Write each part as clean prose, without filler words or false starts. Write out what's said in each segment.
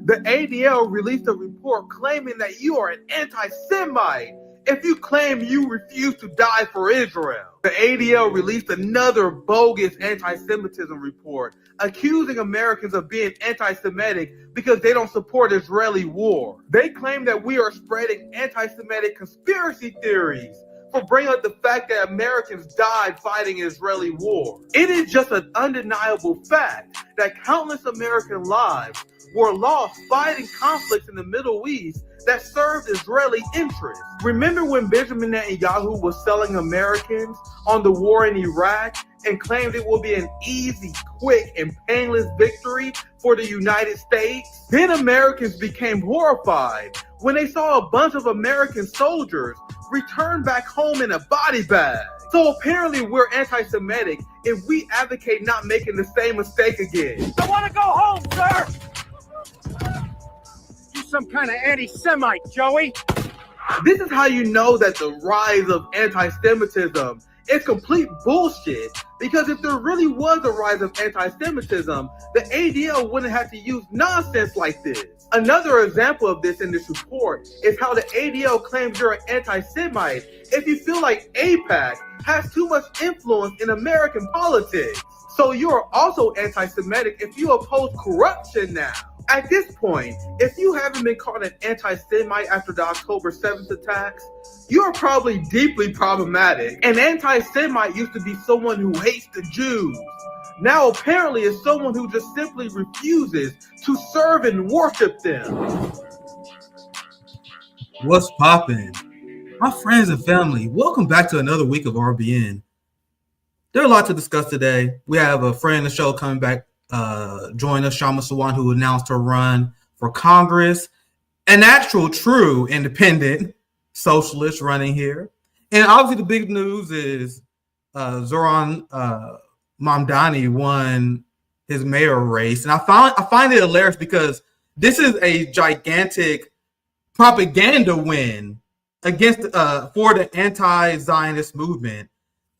The ADL released a report claiming that you are an anti-Semite if you claim you refuse to die for Israel. The ADL released another bogus anti-Semitism report accusing Americans of being anti-Semitic because they don't support Israeli war. They claim that we are spreading anti-Semitic conspiracy theories for bringing up the fact that Americans died fighting Israeli war. It is just an undeniable fact that countless American lives were lost fighting conflicts in the Middle East that served Israeli interests. Remember when Benjamin Netanyahu was selling Americans on the war in Iraq and claimed it would be an easy, quick, and painless victory for the United States? Then Americans became horrified when they saw a bunch of American soldiers return back home in a body bag. So apparently we're anti-Semitic if we advocate not making the same mistake again. I want to go home, sir! You some kind of anti-Semite, Joey. This is how you know that the rise of anti-Semitism is complete bullshit, because if there really was a rise of anti-Semitism, the ADL wouldn't have to use nonsense like this. Another example of this in this report is how the ADL claims you're an anti-Semite if you feel like AIPAC has too much influence in American politics. So you're also anti-Semitic if you oppose corruption now. At this point, if you haven't been called an anti-Semite after the October 7th attacks, you're probably deeply problematic. An anti-Semite used to be someone who hates the Jews. Now apparently it's someone who just simply refuses to serve and worship them. What's poppin'? My friends and family, welcome back to another week of RBN. There's a lot to discuss today. We have a friend of the show coming back, join us, Kshama Sawant, who announced her run for Congress, an actual true independent socialist running here. And obviously the big news is Zohran Mamdani won his mayor race. And I find it hilarious because this is a gigantic propaganda win against for the anti-Zionist movement,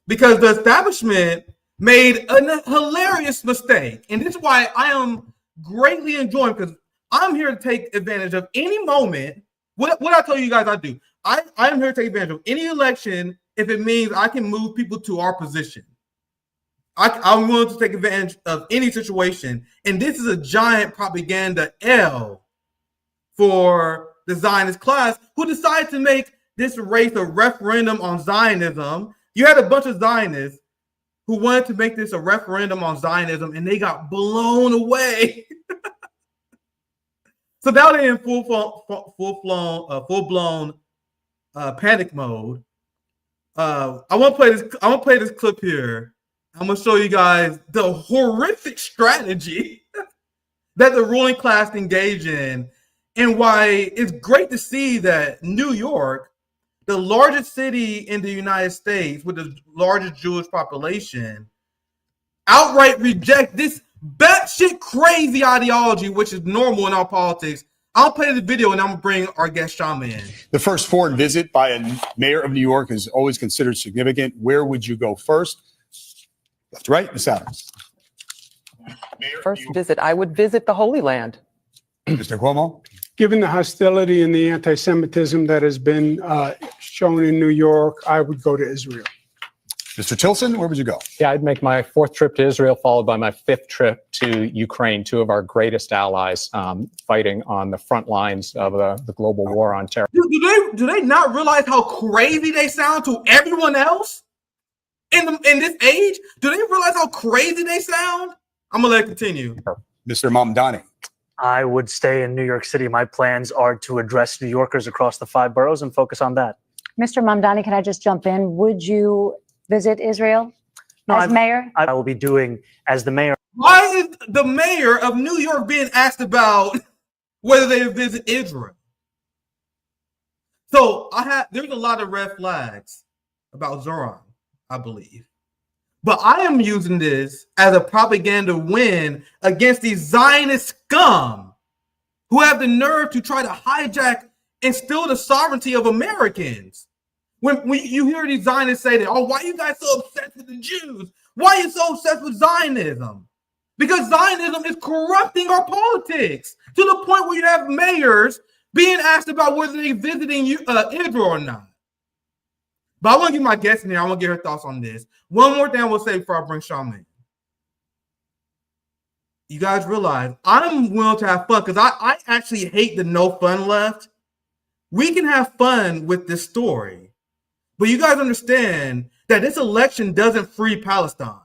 because the establishment made a hilarious mistake. And this is why I am greatly enjoying, because I'm here to take advantage of any moment. What I tell you guys I do. I am here to take advantage of any election if it means I can move people to our position. I'm willing to take advantage of any situation. And this is a giant propaganda L for the Zionist class, who decided to make this race a referendum on Zionism. You had a bunch of Zionists who wanted to make this a referendum on Zionism, and they got blown away. So now they're in full-blown panic mode. I want to play this clip here. I'm going to show you guys the horrific strategy that the ruling class engaged in, and why it's great to see that New York, the largest city in the United States with the largest Jewish population, outright reject this batshit crazy ideology, which is normal in our politics. I'll play the video and I'm going to bring our guest Kshama in. The first foreign visit by a mayor of New York is always considered significant. Where would you go first? Left to right, Ms. Adams. First visit, I would visit the Holy Land. Mr. Cuomo? Given the hostility and the anti-Semitism that has been shown in New York, I would go to Israel. Mr. Tilson, where would you go? Yeah, I'd make my fourth trip to Israel, followed by my fifth trip to Ukraine, two of our greatest allies fighting on the front lines of the global war on terror. Do they not realize how crazy they sound to everyone else in this age? Do they realize how crazy they sound? I'm going to let it continue. Mr. Mamdani? I would stay in New York City. My plans are to address New Yorkers across the 5 boroughs and focus on that. Mr. Mamdani, can I just jump in? Would you visit Israel as mayor? I will be doing as the mayor. Why is the mayor of New York being asked about whether they visit Israel? So there's a lot of red flags about Zohran, I believe. But I am using this as a propaganda win against these Zionist scum who have the nerve to try to hijack and steal the sovereignty of Americans. When you hear these Zionists say that, oh, why are you guys so obsessed with the Jews? Why are you so obsessed with Zionism? because Zionism is corrupting our politics to the point where you have mayors being asked about whether they're visiting Israel or not. But I want to get my guest in here. I want to get her thoughts on this. One more thing I will say before I bring Kshama in. You guys realize I'm willing to have fun because I actually hate the no fun left. We can have fun with this story, but you guys understand that this election doesn't free Palestine.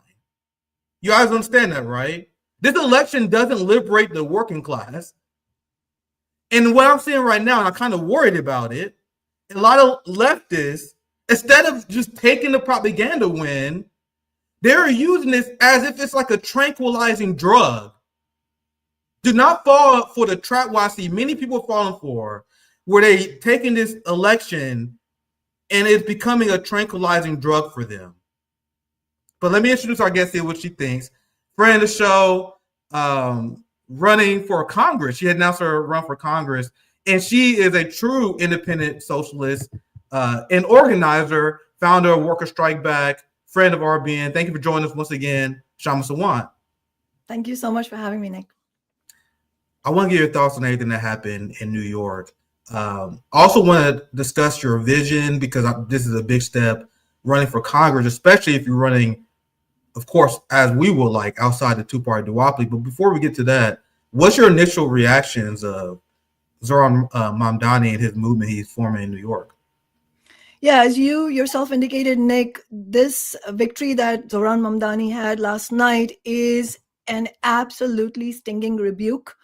You guys understand that, right? This election doesn't liberate the working class. And what I'm seeing right now, and I'm kind of worried about it, a lot of leftists, instead of just taking the propaganda win, they're using this as if it's like a tranquilizing drug. Do not fall for the trap what I see many people falling for, where they taking this election and it's becoming a tranquilizing drug for them. But let me introduce our guest here, what she thinks. Friend of the show, running for Congress. She had announced her run for Congress, and she is a true independent socialist and organizer, founder of Worker Strike Back, friend of RBN. Thank you for joining us once again, Kshama Sawant. Thank you so much for having me, Nick. I want to get your thoughts on everything that happened in New York. I also want to discuss your vision, because this is a big step, running for Congress, especially if you're running, of course, as we will like, outside the two-party duopoly. But before we get to that, what's your initial reactions of Zohran Mamdani and his movement he's forming in New York? Yeah, as you yourself indicated, Nick, this victory that Zohran Mamdani had last night is an absolutely stinging rebuke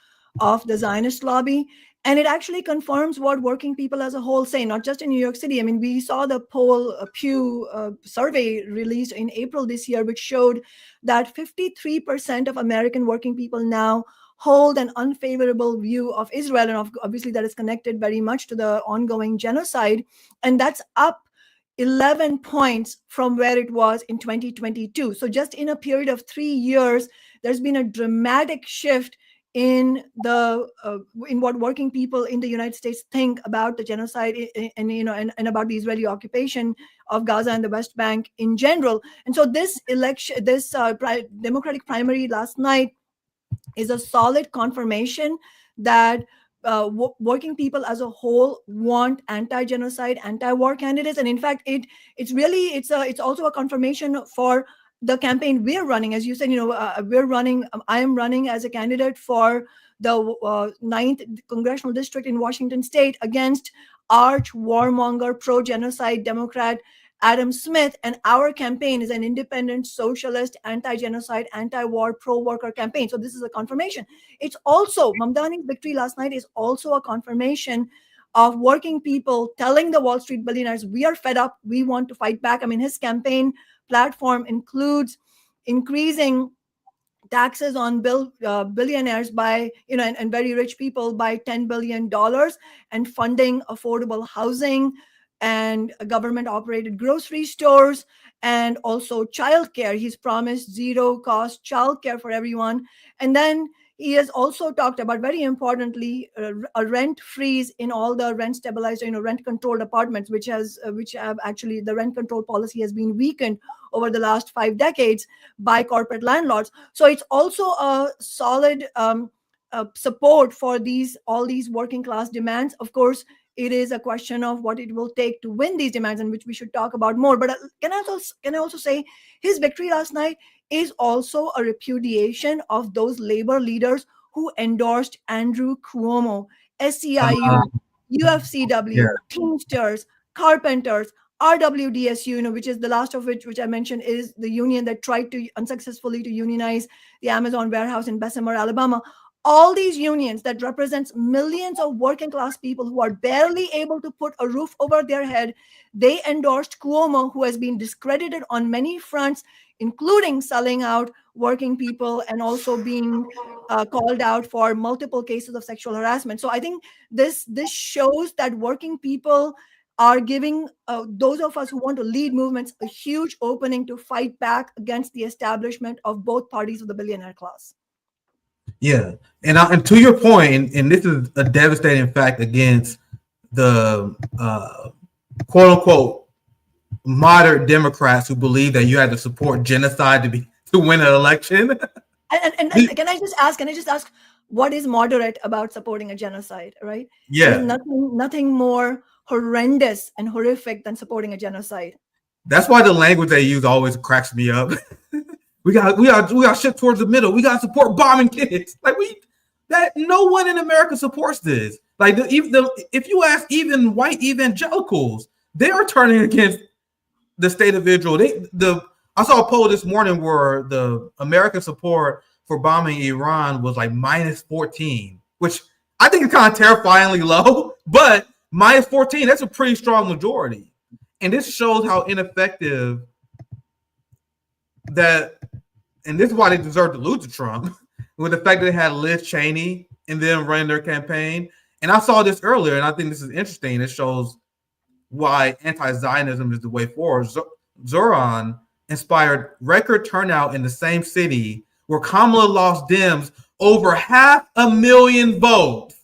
of the Zionist lobby. And it actually confirms what working people as a whole say, not just in New York City. I mean, we saw the Pew survey released in April this year, which showed that 53% of American working people now hold an unfavorable view of Israel. And obviously that is connected very much to the ongoing genocide. And that's up 11 points from where it was in 2022. So just in a period of 3 years, there's been a dramatic shift in what working people in the United States think about the genocide and about the Israeli occupation of Gaza and the West Bank in general. And so this election, Democratic primary last night, is a solid confirmation that working people as a whole want anti-genocide, anti-war candidates. And in fact, it's also a confirmation for the campaign we're running. As you said, I am running as a candidate for the 9th congressional district in Washington state against arch warmonger, pro-genocide Democrat Adam Smith. And our campaign is an independent, socialist, anti-genocide, anti-war, pro-worker campaign. So this is a confirmation. It's also, Mamdani's victory last night is also a confirmation of working people telling the Wall Street billionaires, we are fed up, we want to fight back. I mean, his campaign platform includes increasing taxes on billionaires by, and very rich people by $10 billion, and funding affordable housing and government operated grocery stores, and also childcare. He's promised zero cost childcare for everyone. And then he has also talked about, very importantly, a rent freeze in all the rent stabilized, rent controlled apartments, which have actually, the rent control policy has been weakened over the last 5 decades by corporate landlords. So it's also a solid support for all these working class demands. Of course, it is a question of what it will take to win these demands, and which we should talk about more. But can I also say his victory last night is also a repudiation of those labor leaders who endorsed Andrew Cuomo, SEIU, UFCW, Teamsters, Carpenters, RWDSU, which is the last of which I mentioned is the union that tried to unsuccessfully to unionize the Amazon warehouse in Bessemer, Alabama. All these unions that represents millions of working class people who are barely able to put a roof over their head, they endorsed Cuomo, who has been discredited on many fronts, including selling out working people and also being called out for multiple cases of sexual harassment. So I think this shows that working people are giving those of us who want to lead movements a huge opening to fight back against the establishment of both parties of the billionaire class. Yeah, and to your point, and this is a devastating fact against the quote unquote moderate Democrats who believe that you had to support genocide to win an election. And can I just ask, what is moderate about supporting a genocide, right? Yeah. There's nothing more horrendous and horrific than supporting a genocide. That's why the language they use always cracks me up. we got shift towards the middle. We got to support bombing kids. Like that no one in America supports this. Like if you ask even white evangelicals, they are turning against the state of Israel. I saw a poll this morning where the American support for bombing Iran was like -14, which I think is kind of terrifyingly low, but -14, that's a pretty strong majority. And this shows how ineffective that, and this is why they deserve to lose to Trump, with the fact that they had Liz Cheney and them running their campaign. And I saw this earlier, and I think this is interesting. It shows why anti-Zionism is the way forward. Zohran inspired record turnout in the same city where Kamala lost Dems over 500,000 votes.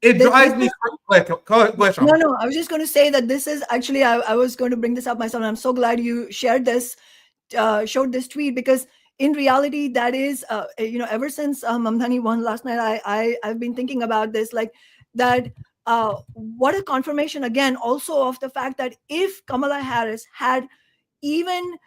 It drives me crazy. No, I was just going to say that this is actually, I was going to bring this up myself, and I'm so glad you shared this, showed this tweet, because in reality, that is, ever since Mamdani won last night, I've been thinking about this, like that. What a confirmation again, also of the fact that if Kamala Harris had even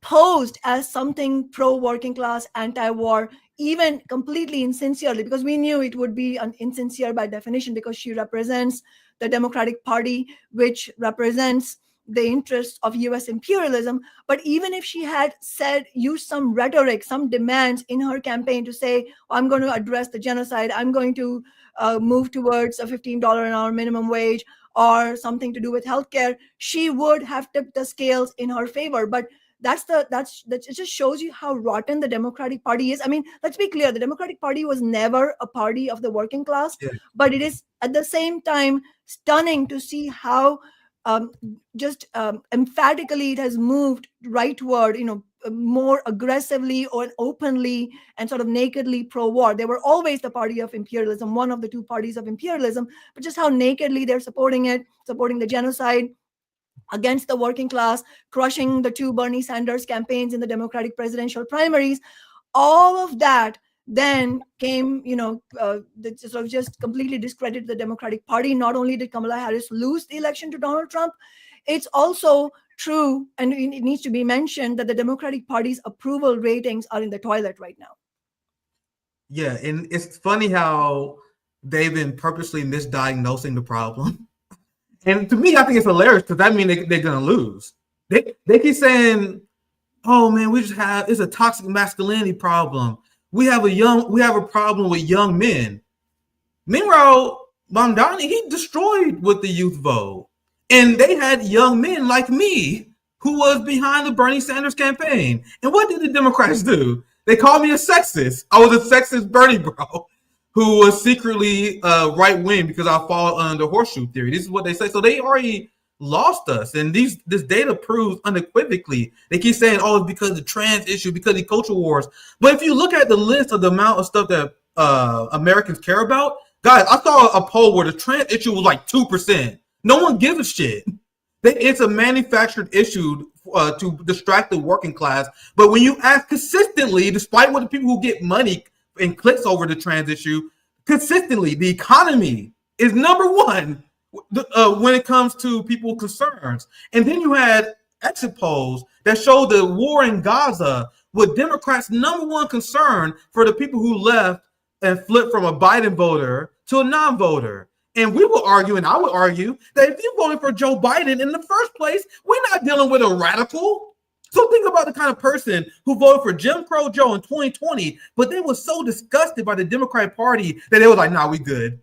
posed as something pro-working class, anti-war, even completely insincerely, because we knew it would be insincere by definition, because she represents the Democratic Party, which represents the interests of US imperialism. But even if she had used some rhetoric, some demands in her campaign to say, I'm going to address the genocide, I'm going to move towards a $15 an hour minimum wage, or something to do with healthcare, she would have tipped the scales in her favor. But it just shows you how rotten the Democratic Party is. I mean, let's be clear, the Democratic Party was never a party of the working class, but it is at the same time stunning to see how emphatically it has moved rightward, more aggressively or openly and sort of nakedly pro-war. They were always the party of imperialism, one of the two parties of imperialism, but just how nakedly they're supporting the genocide against the working class, crushing the two Bernie Sanders campaigns in the Democratic presidential primaries. All of that then came, that sort of just completely discredited the Democratic Party. Not only did Kamala Harris lose the election to Donald Trump, it's also true, and it needs to be mentioned, that the Democratic Party's approval ratings are in the toilet right now. Yeah, and it's funny how they've been purposely misdiagnosing the problem. And to me, I think it's hilarious, because that means they're going to lose. They keep saying, oh man, it's a toxic masculinity problem. We have a problem with young men. Meanwhile, Mamdani, he destroyed with the youth vote. And they had young men like me who was behind the Bernie Sanders campaign. And what did the Democrats do? They called me a sexist. I was a sexist Bernie bro who was secretly right-wing because I fall under horseshoe theory. This is what they say. So they already lost us. And this data proves unequivocally. They keep saying, oh, it's because of the trans issue, because of the culture wars. But if you look at the list of the amount of stuff that Americans care about, guys, I saw a poll where the trans issue was like 2%. No one gives a shit. It's a manufactured issue to distract the working class. But when you ask consistently, despite what the people who get money and clicks over the trans issue, consistently, the economy is number one when it comes to people's concerns. And then you had exit polls that showed the war in Gaza with Democrats' number one concern for the people who left and flipped from a Biden voter to a non-voter. And we will argue, and I would argue, that if you voted for Joe Biden in the first place, we're not dealing with a radical. So think about the kind of person who voted for Jim Crow Joe in 2020, but they were so disgusted by the Democratic Party that they were like, nah, we good.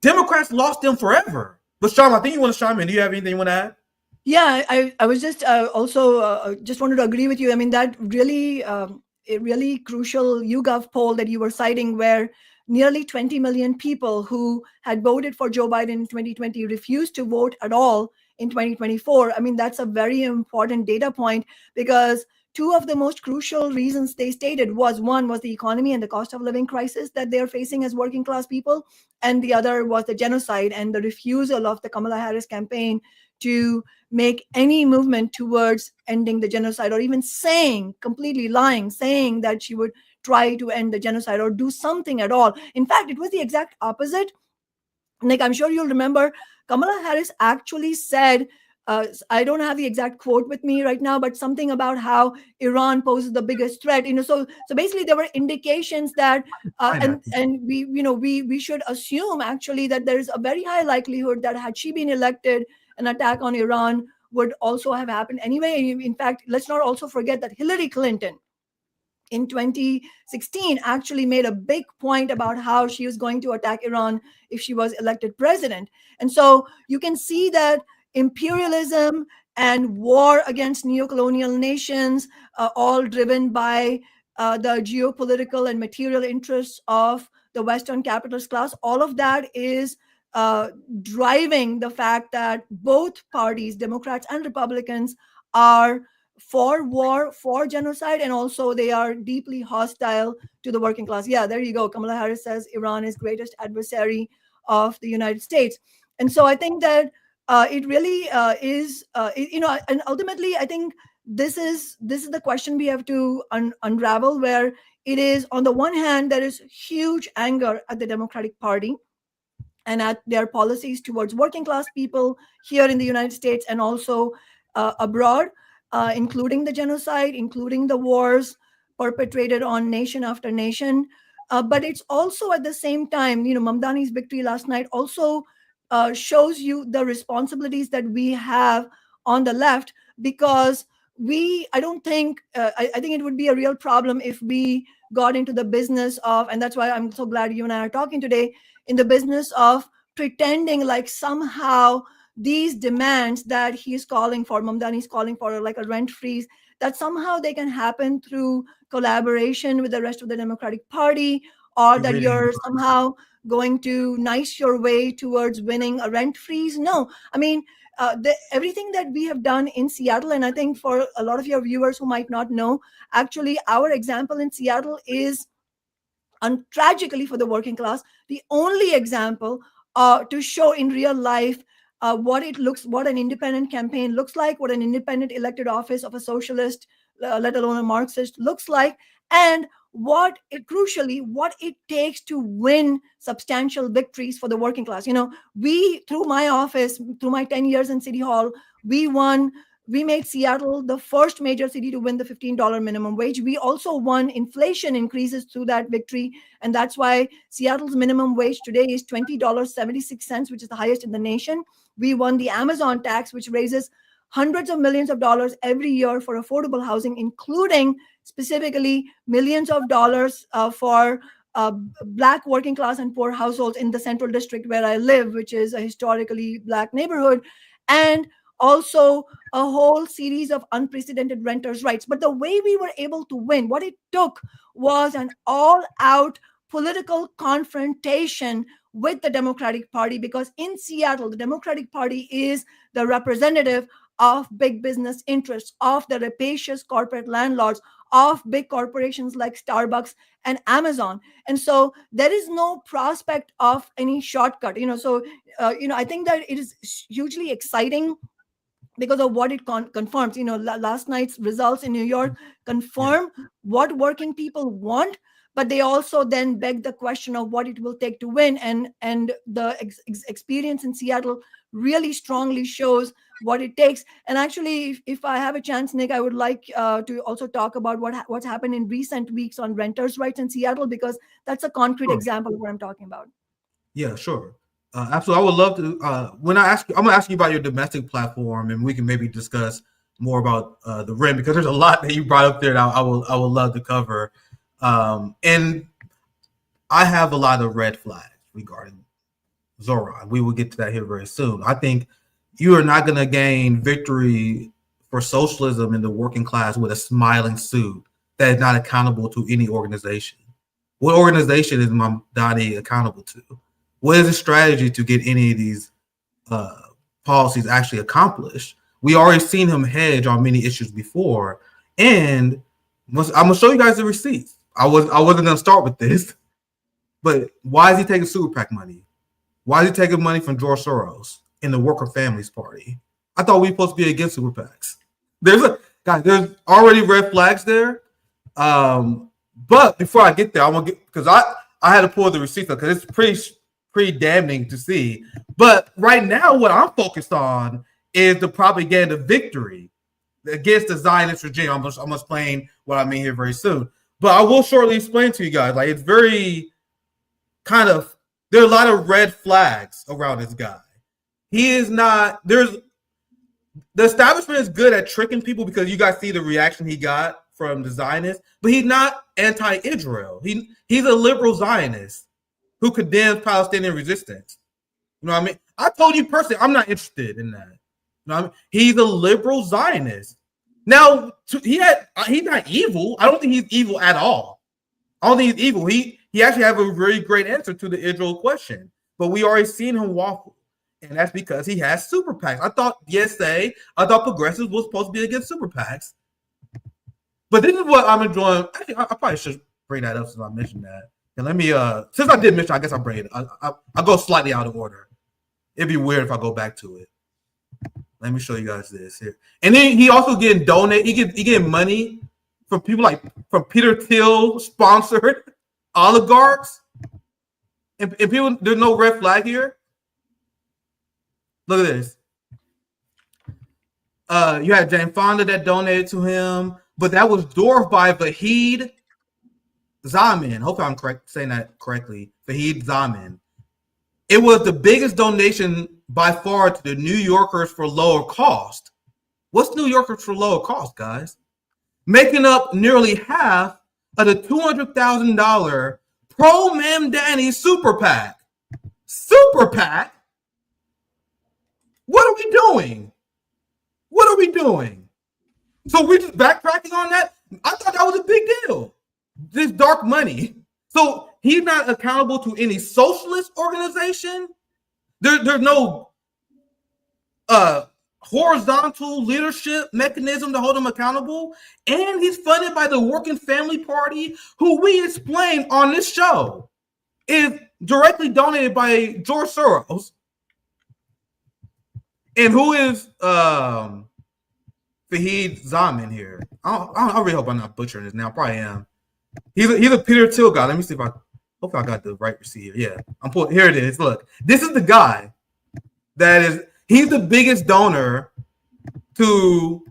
Democrats lost them forever. But Kshama, I think you want to chime in. Do you have anything you want to add? Yeah, I was just also just wanted to agree with you. I mean, that really, a really crucial YouGov poll that you were citing, where nearly 20 million people who had voted for Joe Biden in 2020 refused to vote at all in 2024. I mean, that's a very important data point, because two of the most crucial reasons they stated one was the economy and the cost of living crisis that they're facing as working class people. And the other was the genocide and the refusal of the Kamala Harris campaign to make any movement towards ending the genocide, or even completely lying, saying that she would try to end the genocide or do something at all. In fact, it was the exact opposite. Nick, I'm sure you'll remember Kamala Harris actually said, I don't have the exact quote with me right now, but something about how Iran poses the biggest threat. So basically there were indications that, and we should assume actually that there is a very high likelihood that had she been elected, an attack on Iran would also have happened anyway. In fact, let's not also forget that Hillary Clinton in 2016 actually made a big point about how she was going to attack Iran if she was elected president. And so you can see that imperialism and war against neocolonial nations, all driven by the geopolitical and material interests of the Western capitalist class, all of that is driving the fact that both parties, Democrats and Republicans, are for war, for genocide, and also they are deeply hostile to the working class. Yeah, there you go. Kamala Harris says Iran is greatest adversary of the United States. And so I think that it really is, and ultimately I think this is the question we have to unravel, where it is, on the one hand, there is huge anger at the Democratic Party and at their policies towards working class people here in the United States and also abroad, including the genocide, including the wars perpetrated on nation after nation. But it's also at the same time, Mamdani's victory last night also shows you the responsibilities that we have on the left, because I think it would be a real problem if we got into the business of, and that's why I'm so glad you and I are talking today, in the business of pretending like somehow these demands that he's calling for, Mamdani's calling for, like a rent freeze, that somehow they can happen through collaboration with the rest of the Democratic Party, or that you're somehow going to nice your way towards winning a rent freeze. No, I mean, everything that we have done in Seattle, and I think for a lot of your viewers who might not know, actually our example in Seattle is, tragically for the working class, the only example to show in real life what an independent campaign looks like, what an independent elected office of a socialist, let alone a Marxist, looks like, and crucially, what it takes to win substantial victories for the working class. Through my office, through my 10 years in City Hall, we made Seattle the first major city to win the $15 minimum wage. We also won inflation increases through that victory. And that's why Seattle's minimum wage today is $20.76, which is the highest in the nation. We won the Amazon tax, which raises hundreds of millions of dollars every year for affordable housing, including specifically millions of dollars for Black working class and poor households in the Central District where I live, which is a historically Black neighborhood. And also a whole series of unprecedented renters' rights. But the way we were able to win, what it took was an all-out political confrontation with the Democratic Party, because in Seattle, the Democratic Party is the representative of big business interests, of the rapacious corporate landlords, of big corporations like Starbucks and Amazon. And so there is no prospect of any shortcut. I think that it is hugely exciting because of what it confirms. Last night's results in New York confirm what working people want, but they also then beg the question of what it will take to win. And the experience in Seattle really strongly shows what it takes. And actually, if I have a chance, Nick, I would like to also talk about what's happened in recent weeks on renters' rights in Seattle, because that's a concrete example of what I'm talking about. Yeah, sure. Absolutely. I would love to, I'm going to ask you about your domestic platform, and we can maybe discuss more about the rent, because there's a lot that you brought up there that I would love to cover. And I have a lot of red flags regarding Zohran. We will get to that here very soon. I think you are not going to gain victory for socialism in the working class with a smiling suit that is not accountable to any organization. What organization is Mamdani accountable to? What is the strategy to get any of these policies actually accomplished? We already seen him hedge on many issues before, and I'm gonna show you guys the receipts. I wasn't gonna start with this, but why is he taking super PAC money? Why is he taking money from George Soros in the Worker Families Party? I thought we were supposed to be against super PACs. There's already red flags there. But before I get there, I want to get, because I had to pull the receipts up because it's pretty damning to see. But right now, what I'm focused on is the propaganda victory against the Zionist regime. I'm gonna explain what I mean here very soon. But I will shortly explain to you guys. Like, it's very kind of, there are a lot of red flags around this guy. He is not, the establishment is good at tricking people because you guys see the reaction he got from the Zionists, but he's not anti-Israel. He's a liberal Zionist who condemns Palestinian resistance. You know what I mean? I told you personally, I'm not interested in that. You know what I mean? He's a liberal Zionist. Now, he's not evil. I don't think he's evil at all. I don't think he's evil. He actually has a really great answer to the Israel question, but we already seen him waffle, and that's because he has super PACs. I thought progressives were supposed to be against super PACs. But this is what I'm enjoying. Actually, I probably should bring that up since I mentioned that. And let me, since I did mention, I guess I'll bring it. I'll go slightly out of order. It'd be weird if I go back to it. Let me show you guys this here. And then he also getting donated. He getting money from people from Peter Thiel sponsored oligarchs. And people, there's no red flag here. Look at this. You had Jane Fonda that donated to him. But that was dwarfed by Vahid Zaman. Hope I'm saying that correctly. Vahid Zaman. It was the biggest donation by far to the New Yorkers for lower cost. What's New Yorkers for lower cost, guys? Making up nearly half of the $200,000 pro-Mamdani super PAC. Super PAC? What are we doing? What are we doing? So we're just backtracking on that? I thought that was a big deal. This dark money. So he's not accountable to any socialist organization. There's no horizontal leadership mechanism to hold him accountable. And he's funded by the Working Family Party, who we explained on this show is directly donated by George Soros. And who is Vahid Zaman here? I really hope I'm not butchering this now. I probably am. He's a Peter Thiel guy. Let me see if hopefully I got the right receipt here. Yeah, I'm pulling. Here it is. Look, this is the guy he's the biggest donor to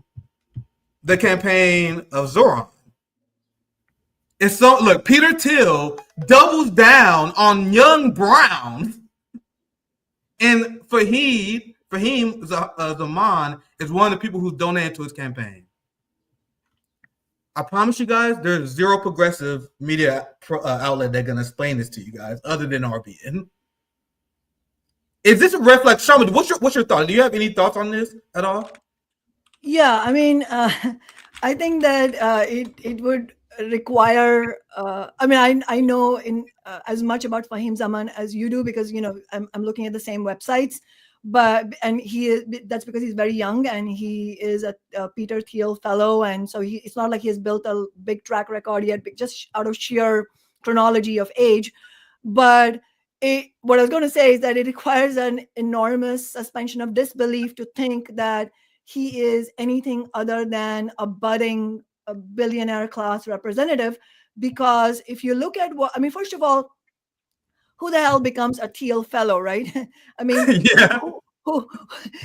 the campaign of Zohran. And so, look, Peter Thiel doubles down on young Brown, and Fahim Zaman is one of the people who donated to his campaign. I promise you guys, there's zero progressive media outlet that's going to explain this to you guys other than RBN. Is this a red flag? Kshama, what's your thought? Do you have any thoughts on this at all? Yeah, I mean, I think that it would require. I know as much about Fahim Zaman as you do because I'm looking at the same websites. But that's because he's very young and he is a Peter Thiel fellow, and so it's not like he has built a big track record yet, just out of sheer chronology of age. But what I was going to say is that it requires an enormous suspension of disbelief to think that he is anything other than a budding billionaire class representative. Because if you look at first of all, who the hell becomes a Thiel fellow, right? I mean, yeah. Who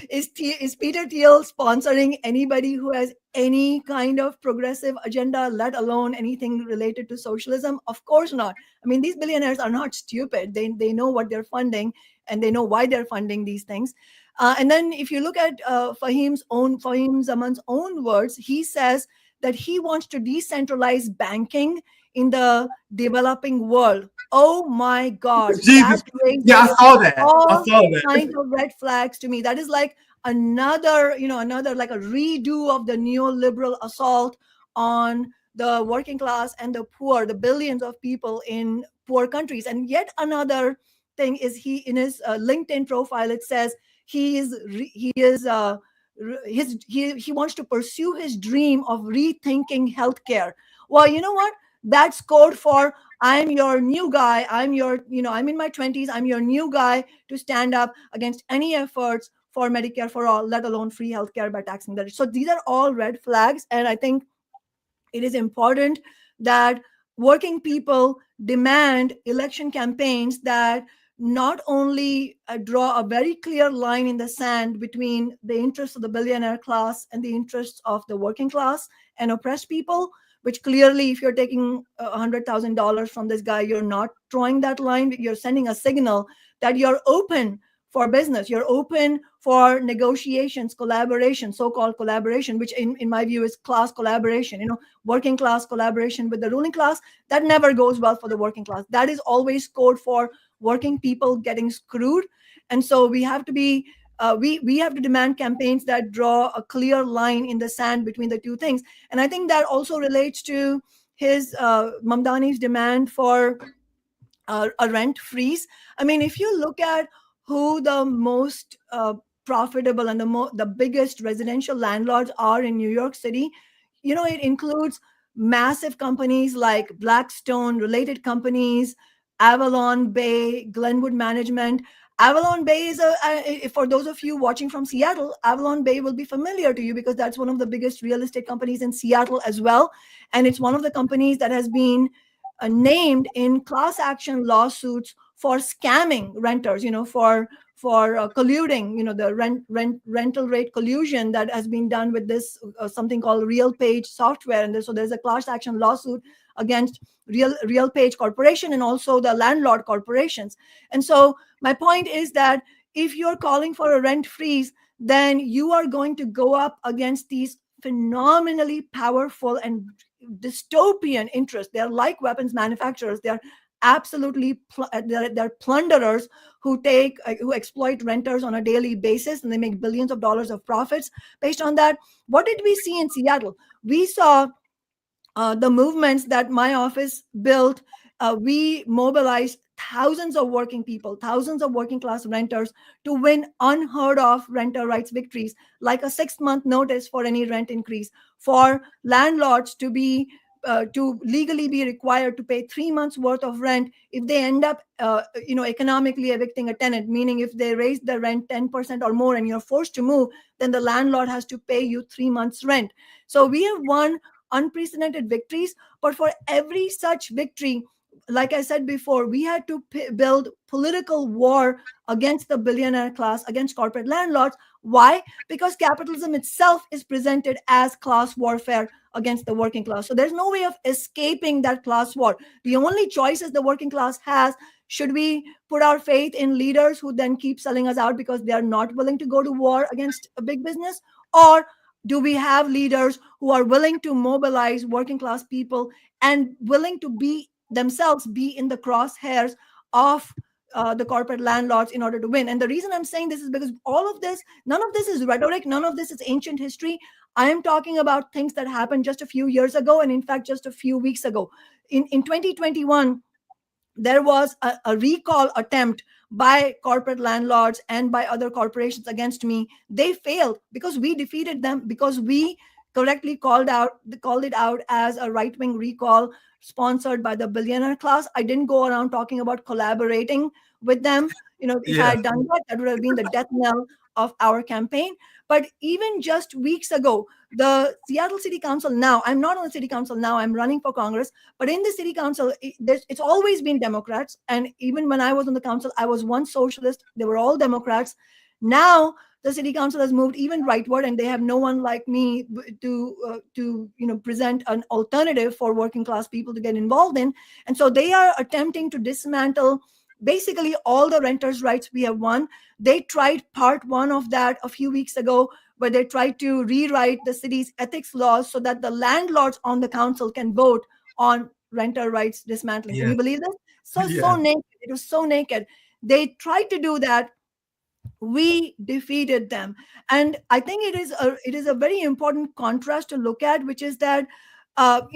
is Peter Thiel sponsoring anybody who has any kind of progressive agenda, let alone anything related to socialism? Of course not. I mean, these billionaires are not stupid. They know what they're funding and they know why they're funding these things. And then if you look at Fahim Zaman's own words, he says that he wants to decentralize banking in the developing world. Oh my God! Jesus. Yeah, I saw that. All kinds of red flags to me. That is like another like a redo of the neoliberal assault on the working class and the poor, the billions of people in poor countries. And yet another thing is he in his LinkedIn profile, it says he wants to pursue his dream of rethinking healthcare. Well, you know what? That's code for I'm your new guy. I'm in my 20s. I'm your new guy to stand up against any efforts for Medicare for all, let alone free healthcare by taxing the rich. So these are all red flags. And I think it is important that working people demand election campaigns that not only draw a very clear line in the sand between the interests of the billionaire class and the interests of the working class and oppressed people, which clearly, if you're taking $100,000 from this guy, you're not drawing that line. You're sending a signal that you're open for business. You're open for negotiations, collaboration, so-called collaboration, which in my view is class collaboration, working class collaboration with the ruling class. That never goes well for the working class. That is always code for working people getting screwed. And so we have to be we have to demand campaigns that draw a clear line in the sand between the two things. And I think that also relates to his Mamdani's demand for a rent freeze. I mean, if you look at who the most profitable and the biggest residential landlords are in New York City, it includes massive companies like Blackstone, related companies, Avalon Bay, Glenwood Management. Avalon Bay is for those of you watching from Seattle, Avalon Bay will be familiar to you because that's one of the biggest real estate companies in Seattle as well. And it's one of the companies that has been named in class action lawsuits for scamming renters, for colluding, the rental rate collusion that has been done with this something called RealPage software. And so there's a class action lawsuit against RealPage Corporation and also the landlord corporations. And so my point is that if you're calling for a rent freeze, then you are going to go up against these phenomenally powerful and dystopian interests. They're like weapons manufacturers. They're absolutely they're plunderers who exploit renters on a daily basis, and they make billions of dollars of profits based on that. What did we see in Seattle? We saw the movements that my office built. We mobilized thousands of working people, thousands of working class renters to win unheard of renter rights victories, like a 6-month notice for any rent increase, for landlords to be to legally be required to pay 3 months worth of rent if they end up economically evicting a tenant, meaning if they raise the rent 10% or more and you're forced to move, then the landlord has to pay you 3 months rent. So we have won unprecedented victories, but for every such victory, like I said before, we had to build political war against the billionaire class, against corporate landlords. Why? Because capitalism itself is presented as class warfare against the working class. So there's no way of escaping that class war. The only choices the working class has: should we put our faith in leaders who then keep selling us out because they are not willing to go to war against a big business? Or do we have leaders who are willing to mobilize working class people and willing to themselves be in the crosshairs of the corporate landlords in order to win? And the reason I'm saying this is because all of this, none of this is rhetoric, none of this is ancient history. I am talking about things that happened just a few years ago, and in fact, just a few weeks ago. In 2021, there was a recall attempt by corporate landlords and by other corporations against me. They failed because we defeated them, because we correctly called it out as a right-wing recall sponsored by the billionaire class. I didn't go around talking about collaborating with them. If I had done that, that would have been the death knell of our campaign. But even just weeks ago, the Seattle City Council now, I'm not on the City Council now, I'm running for Congress, but in the City Council, it's always been Democrats. And even when I was on the council, I was one socialist. They were all Democrats. Now, the City Council has moved even rightward, and they have no one like me to present an alternative for working class people to get involved in. And so they are attempting to dismantle basically all the renters' rights we have won. They tried part one of that a few weeks ago, where they tried to rewrite the city's ethics laws so that the landlords on the council can vote on renter rights dismantling. Can you believe this? So naked. It was so naked. They tried to do that. We defeated them. And I think it is a very important contrast to look at, which is that for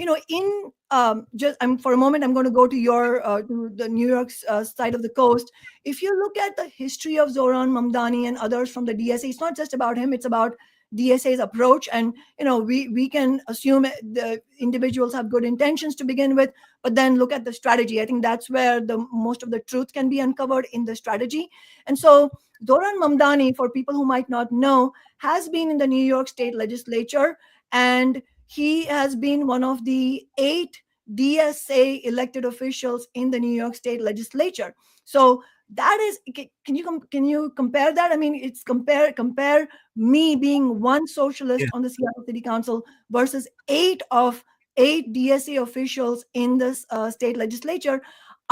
a moment, I'm going to go to to the New York side of the coast. If you look at the history of Zohran Mamdani and others from the DSA, it's not just about him. It's about DSA's approach. And, we can assume the individuals have good intentions to begin with, but then look at the strategy. I think that's where the most of the truth can be uncovered, in the strategy. And so Zohran Mamdani, for people who might not know, has been in the New York State Legislature, and he has been one of the 8 DSA elected officials in the New York State Legislature. So that is, can you compare that? I mean, it's compare me being one socialist on the Seattle City Council versus 8 DSA officials in this state legislature.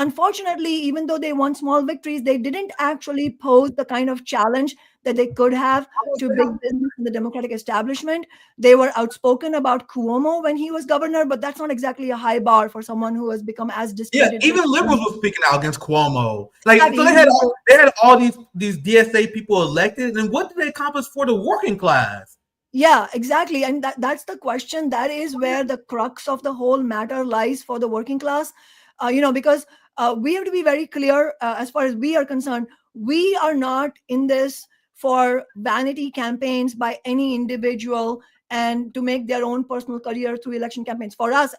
Unfortunately, even though they won small victories, they didn't actually pose the kind of challenge that they could have to big business and the Democratic establishment. They were outspoken about Cuomo when he was governor, but that's not exactly a high bar for someone who has become as disputed. Yeah, even liberals were speaking out against Cuomo. Like, so they had all these DSA people elected, and what did they accomplish for the working class? Yeah, exactly. And that's the question. That is where the crux of the whole matter lies for the working class. Because we have to be very clear, as far as we are concerned, we are not in this for vanity campaigns by any individual and to make their own personal career through election campaigns. For us,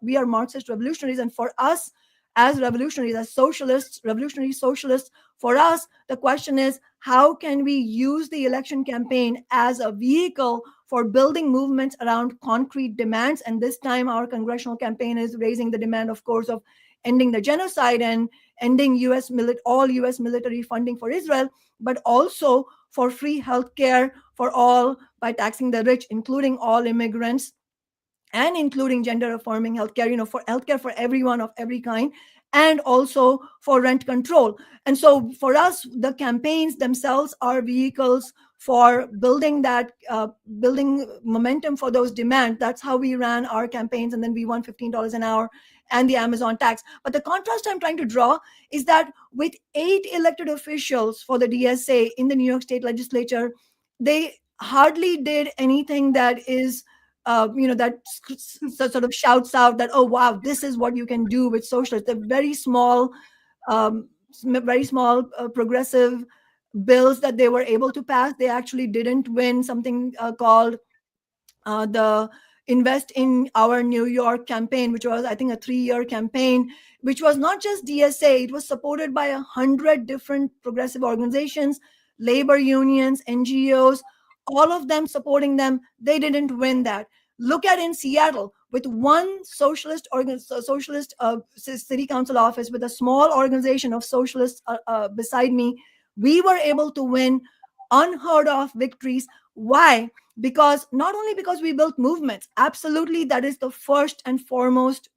we are Marxist revolutionaries, and for us as revolutionaries, as socialists, revolutionary socialists, for us, the question is, how can we use the election campaign as a vehicle for building movements around concrete demands? And this time our congressional campaign is raising the demand, of course, of ending the genocide and ending all US military funding for Israel, but also for free healthcare for all by taxing the rich, including all immigrants, and including gender affirming healthcare, for healthcare for everyone of every kind, and also for rent control. And so for us, the campaigns themselves are vehicles for building momentum for those demands. That's how we ran our campaigns, and then we won $15 an hour and the Amazon tax. But the contrast I'm trying to draw is that with 8 elected officials for the DSA in the New York State Legislature, they hardly did anything that is that sort of shouts out that, oh wow, this is what you can do with socialists. The very small progressive bills that they were able to pass, they actually didn't win something called the Invest in Our New York campaign, which was, I think, a 3-year campaign, which was not just DSA. It was supported by 100 different progressive organizations, labor unions, NGOs, all of them supporting them. They didn't win that. Look at in Seattle, with one socialist city council office, with a small organization of socialists beside me, we were able to win unheard of victories. Why? Because not only because we built movements, absolutely, that is the first and foremost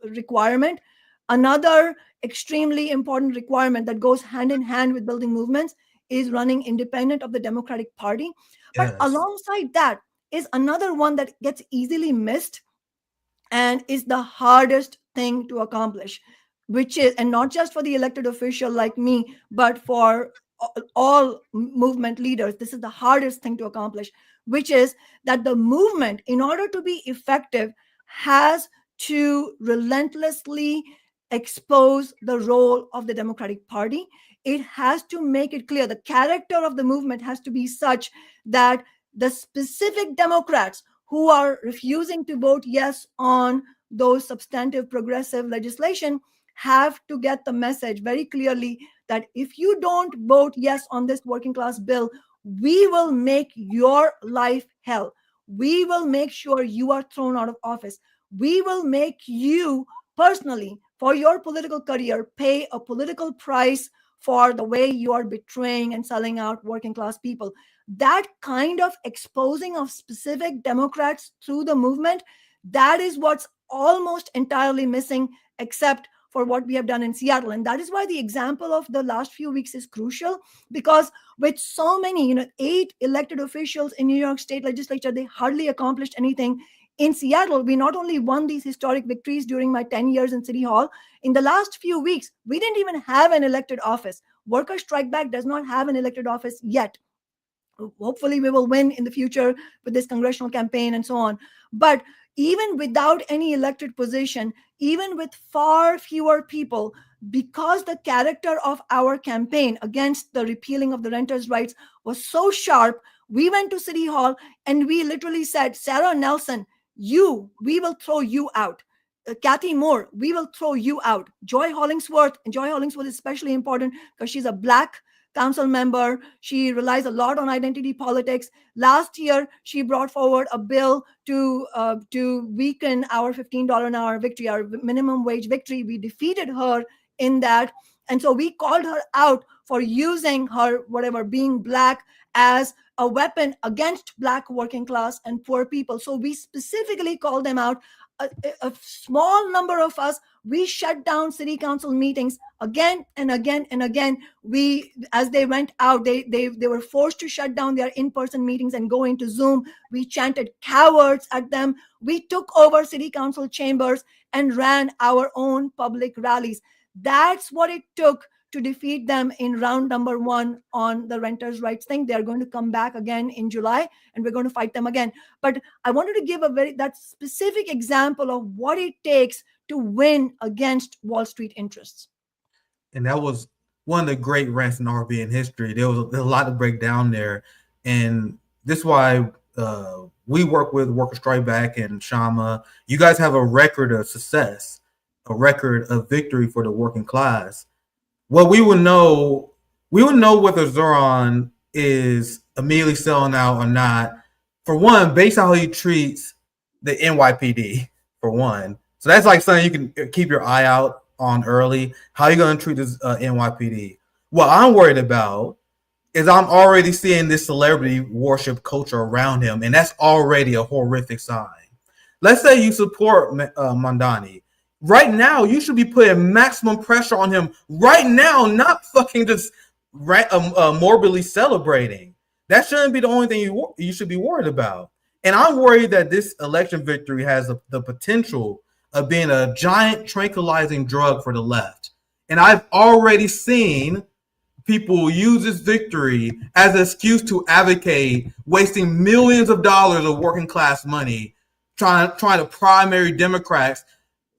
requirement. Another extremely important requirement that goes hand in hand with building movements is running independent of the Democratic Party. But alongside that is another one that gets easily missed and is the hardest thing to accomplish, which is, and not just for the elected official like me, but for all movement leaders, this is the hardest thing to accomplish, which is that the movement, in order to be effective, has to relentlessly expose the role of the Democratic Party. It has to make it clear. The character of the movement has to be such that the specific Democrats who are refusing to vote yes on those substantive progressive legislation have to get the message very clearly that if you don't vote yes on this working class bill, we will make your life hell. We will make sure you are thrown out of office. We will make you personally, for your political career, pay a political price for the way you are betraying and selling out working class people. That kind of exposing of specific Democrats through the movement, that is what's almost entirely missing, except for what we have done in Seattle. And that is why the example of the last few weeks is crucial, because with so many, 8 elected officials in New York State Legislature, they hardly accomplished anything. In Seattle, we not only won these historic victories during my 10 years in City Hall, in the last few weeks, we didn't even have an elected office. Worker Strike Back does not have an elected office yet. Hopefully we will win in the future with this congressional campaign and so on. But even without any elected position, even with far fewer people, because the character of our campaign against the repealing of the renters' rights was so sharp, We went to City Hall and we literally said, Sarah Nelson, we will throw you out. Kathy Moore, we will throw you out. Joy Hollingsworth, and Joy Hollingsworth is especially important because she's a Black council member. She relies a lot on identity politics. Last year, she brought forward a bill to weaken our $15 an hour victory, our minimum wage victory. We defeated her in that. And so we called her out for using her, being Black as a weapon against Black working class and poor people. So we specifically called them out. A small number of us, we shut down city council meetings again and again and again. As they went out, they were forced to shut down their in-person meetings and go into Zoom. We chanted cowards at them. We took over city council chambers and ran our own public rallies. That's what it took to defeat them in round number 1 on the renters' rights thing. They're going to come back again in July, and we're going to fight them again. But I wanted to give that specific example of what it takes to win against Wall Street interests. And that was one of the great rants in RBN history. There was a lot to break down there. And this is why we work with Worker Strike Back and Kshama. You guys have a record of success, a record of victory for the working class. Well, we would know whether Zohran is immediately selling out or not. For one, based on how he treats the NYPD, for one. So that's like something you can keep your eye out on early. How are you going to treat this NYPD? What I'm worried about is I'm already seeing this celebrity worship culture around him, and that's already a horrific sign. Let's say you support Mamdani. Right now, you should be putting maximum pressure on him right now, not fucking just morbidly celebrating. That shouldn't be the only thing you should be worried about. And I'm worried that this election victory has the potential of being a giant tranquilizing drug for the left. And I've already seen people use this victory as an excuse to advocate wasting millions of dollars of working class money trying to primary Democrats,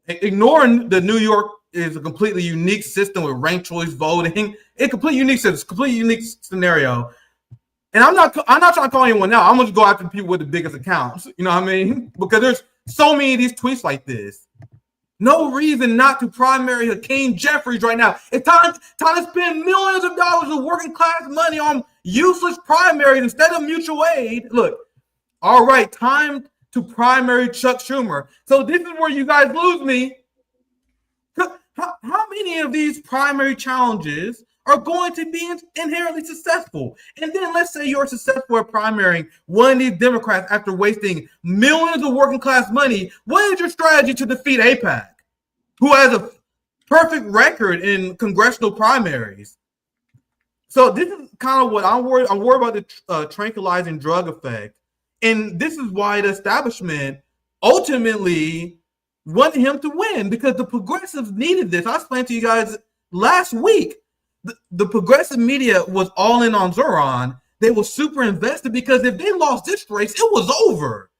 ignoring the New York is a completely unique system with ranked choice voting. It's completely unique scenario. And I'm not trying to call anyone out. I'm going to go after people with the biggest accounts. You know what I mean? Because there's so many of these tweets like this. No reason not to primary Hakeem Jeffries right now. It's time to spend millions of dollars of working class money on useless primaries instead of mutual aid. Look, all right, time to primary Chuck Schumer. So this is where you guys lose me. How many of these primary challenges are going to be inherently successful? And then let's say you're successful at primarying one of these Democrats after wasting millions of working class money. What is your strategy to defeat AIPAC, who has a perfect record in congressional primaries? So this is kind of what I'm worried. I'm worried about the tranquilizing drug effect. And this is why the establishment ultimately wanted him to win, because the progressives needed this. I explained to you guys last week. The progressive media was all in on Zohran. They were super invested because if they lost this race, it was over.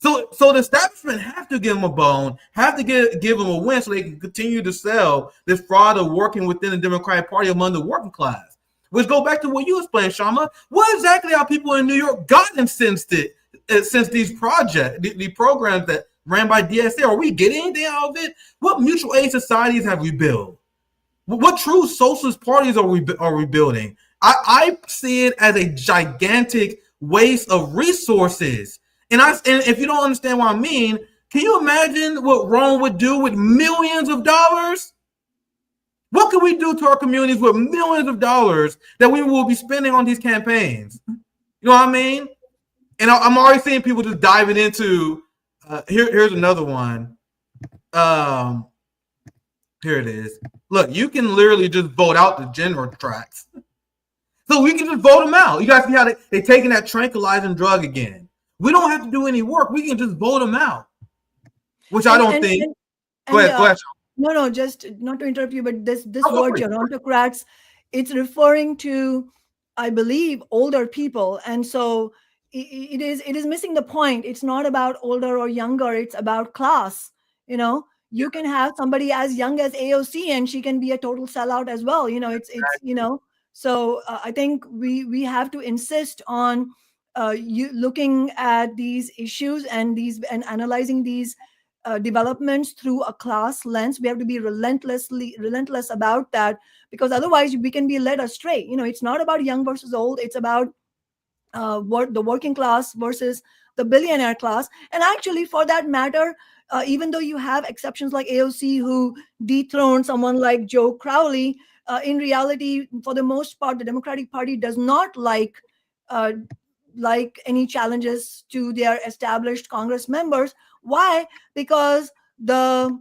So the establishment have to give him a bone, have to give him a win so they can continue to sell this fraud of working within the Democratic Party among the working class. Which go back to what you explained, Kshama. What exactly are people in New York gotten since these programs that ran by DSA? Are we getting anything out of it? What mutual aid societies have we built? What true socialist parties are we building? I see it as a gigantic waste of resources. And if you don't understand what I mean, can you imagine what Rome would do with millions of dollars? What can we do to our communities with millions of dollars that we will be spending on these campaigns? You know what I mean? And I'm already seeing people just diving into, here's another one. Here it is. Look, you can literally just vote out the general tracks. So we can just vote them out. You guys see how they're taking that tranquilizing drug again. We don't have to do any work. We can just vote them out, which I don't think. Go ahead. No, just not to interrupt you, but this word gerontocrats, it's referring to, I believe, older people. And so it is missing the point. It's not about older or younger. It's about class. You know, you can have somebody as young as AOC and she can be a total sellout as well. You know, it's you know, so I think we have to insist on you looking at these issues and analyzing these developments through a class lens. We have to be relentless about that, because otherwise we can be led astray. It's not about young versus old. It's about the working class versus the billionaire class. And actually, for that matter, even though you have exceptions like AOC who dethroned someone like Joe Crowley, in reality, for the most part, the Democratic Party does not like any challenges to their established Congress members. Why? Because the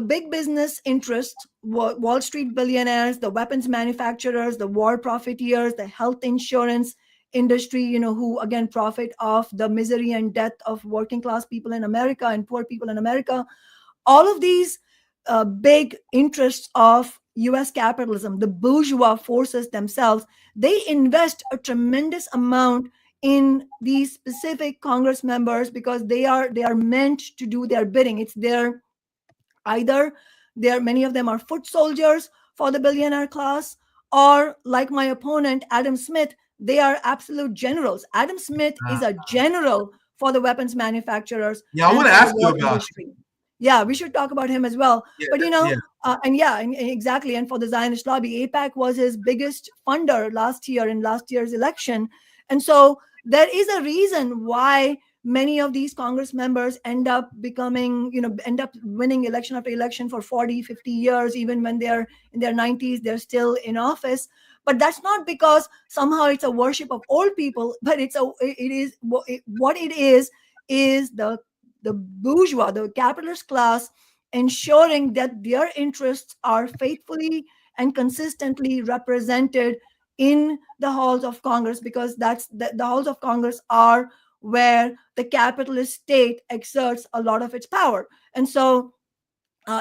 big business interests, Wall Street billionaires, the weapons manufacturers, the war profiteers, the health insurance industry, who again profit off the misery and death of working class people in America and poor people in America. All of these big interests of US capitalism, the bourgeois forces themselves, they invest a tremendous amount in these specific Congress members, because they are meant to do their bidding. It's many of them are foot soldiers for the billionaire class, or like my opponent Adam Smith, they are absolute generals. Adam Smith is a general for the weapons manufacturers. Yeah, I want to ask you about him. Yeah, we should talk about him as well. Yeah, But exactly. And for the Zionist lobby, AIPAC was his biggest funder last year in last year's election. And so there is a reason why many of these Congress members end up winning election after election for 40, 50 years. Even when they're in their 90s, they're still in office. But that's not because somehow it's a worship of old people, but what it is the bourgeois, the capitalist class, ensuring that their interests are faithfully and consistently represented in the halls of Congress, because the halls of Congress are where the capitalist state exerts a lot of its power. And so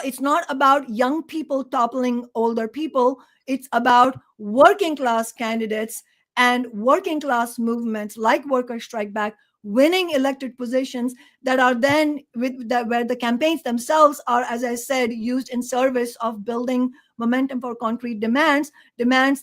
it's not about young people toppling older people. It's about working class candidates and working class movements like Worker Strike Back winning elected positions that are then where the campaigns themselves are, as I said, used in service of building momentum for concrete demands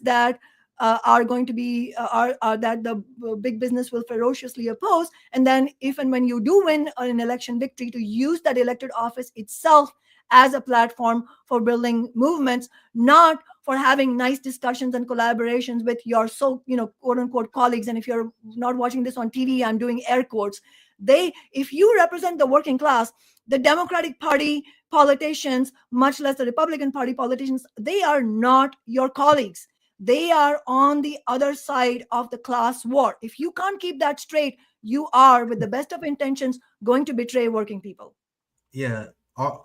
that are going to be that the big business will ferociously oppose. And then if and when you do win an election victory, to use that elected office itself as a platform for building movements, not for having nice discussions and collaborations with your quote unquote colleagues. And if you're not watching this on TV, I'm doing air quotes. If you represent the working class, the Democratic Party politicians, much less the Republican Party politicians, they are not your colleagues. They are on the other side of the class war. If you can't keep that straight, you are, with the best of intentions, going to betray working people. Yeah,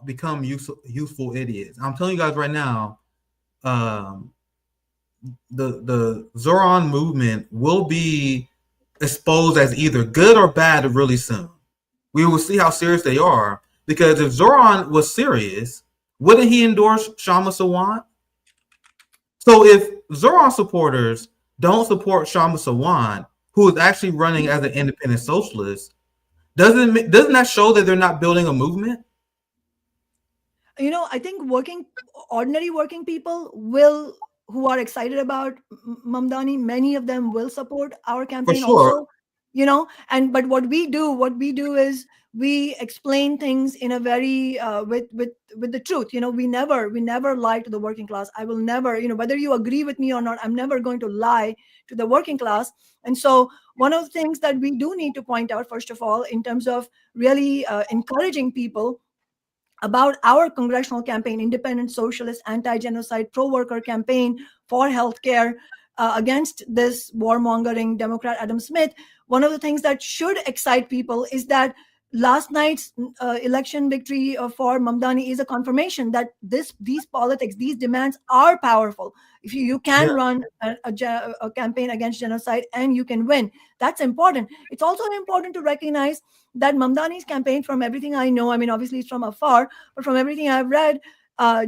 become useful idiots. I'm telling you guys right now, the Zohran movement will be exposed as either good or bad really soon. We will see how serious they are, because if Zohran was serious, wouldn't he endorse Kshama Sawant? So if Zohran supporters don't support Kshama Sawant, who is actually running as an independent socialist, doesn't that show that they're not building a movement? I think ordinary working people who are excited about Mamdani, many of them will support our campaign. For sure. Also, but what we do is we explain things in a very with the truth. We never lie to the working class. I will never, whether you agree with me or not, I'm never going to lie to the working class. And so one of the things that we do need to point out, first of all, in terms of really encouraging people about our congressional campaign, independent, socialist, anti-genocide, pro-worker campaign for healthcare against this warmongering Democrat Adam Smith, one of the things that should excite people is that last night's election victory for Mamdani is a confirmation that these politics, these demands are powerful. If you can run a campaign against genocide and you can win, that's important. It's also important to recognize that Mamdani's campaign, from everything I know, obviously it's from afar, but from everything I've read,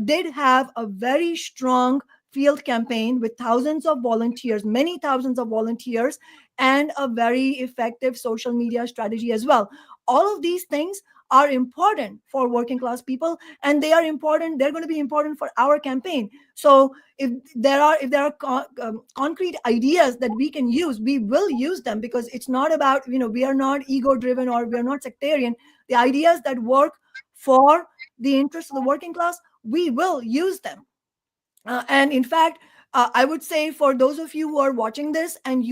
did have a very strong field campaign with thousands of volunteers, many thousands of volunteers, and a very effective social media strategy as well. All of these things are important for working class people, and they are important. They're going to be important for our campaign. So if there are concrete ideas that we can use, we will use them, because it's not about, we are not ego driven or we are not sectarian. The ideas that work for the interests of the working class, we will use them. And in fact, I would say, for those of you who are watching this and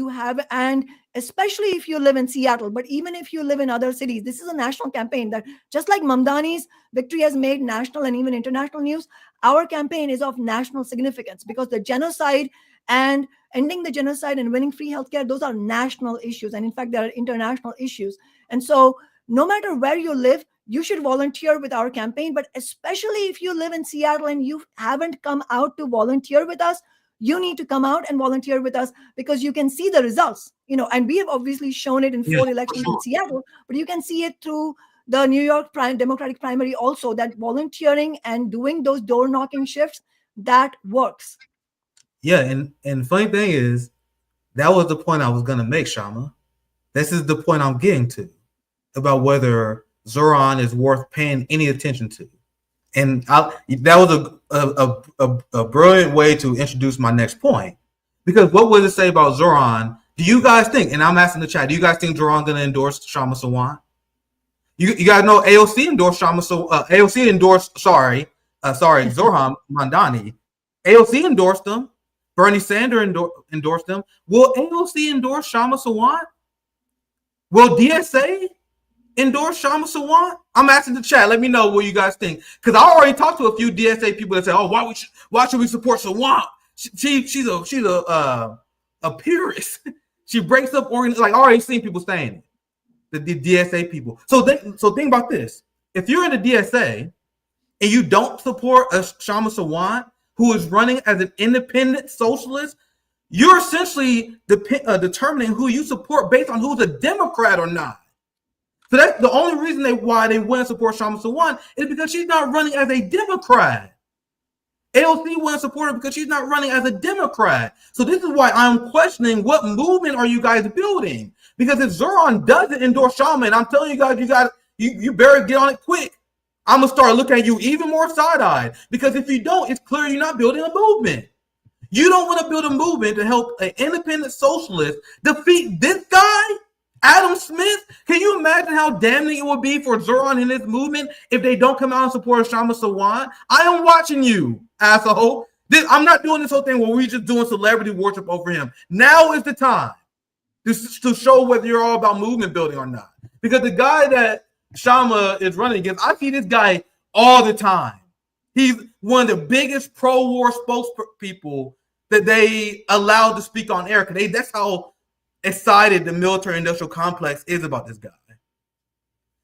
especially if you live in Seattle, but even if you live in other cities, this is a national campaign that, just like Mamdani's victory has made national and even international news, our campaign is of national significance, because the genocide and ending the genocide and winning free healthcare, those are national issues. And in fact, they are international issues. And so no matter where you live, you should volunteer with our campaign. But especially if you live in Seattle and you haven't come out to volunteer with us, you need to come out and volunteer with us, because you can see the results, and we have obviously shown it in 4 elections in Seattle, but you can see it through the New York Democratic primary also, that volunteering and doing those door knocking shifts, that works. Yeah. And funny thing is, that was the point I was going to make, Kshama. This is the point I'm getting to, about whether Zohran is worth paying any attention to. And that was a brilliant way to introduce my next point. Because what would it say about Zohran? Do you guys think, and I'm asking the chat, do you guys think Zohran going to endorse Kshama Sawant? You guys know AOC endorsed AOC endorsed, Zohran Mamdani. AOC endorsed him. Bernie Sanders endorsed him. Will AOC endorse Kshama Sawant? Will DSA endorse Kshama Sawant? I'm asking the chat. Let me know what you guys think, because I already talked to a few DSA people that say, "Oh, why should we support Sawant? She's a purist. She breaks up organizations." Like, I already seen people saying it, the DSA people. So think about this: if you're in the DSA and you don't support Kshama Sawant, who is running as an independent socialist, you're essentially determining who you support based on who's a Democrat or not. So that's the only reason why they wouldn't support Kshama Sawant, is because she's not running as a Democrat. AOC wouldn't support her because she's not running as a Democrat. So this is why I'm questioning, what movement are you guys building? Because if Zohran doesn't endorse Kshama, and I'm telling you guys, you better get on it quick. I'm gonna start looking at you even more side-eyed, because if you don't, it's clear you're not building a movement. You don't want to build a movement to help an independent socialist defeat this guy, Adam Smith. Can you imagine how damning it would be for Zohran and his movement if they don't come out and support Kshama Sawant? I am watching you, asshole. I'm not doing this whole thing where we're just doing celebrity worship over him. Now is the time to show whether you're all about movement building or not. Because the guy that Kshama is running against, I see this guy all the time. He's one of the biggest pro-war spokespeople that they allowed to speak on air. That's how excited the military-industrial complex is about this guy.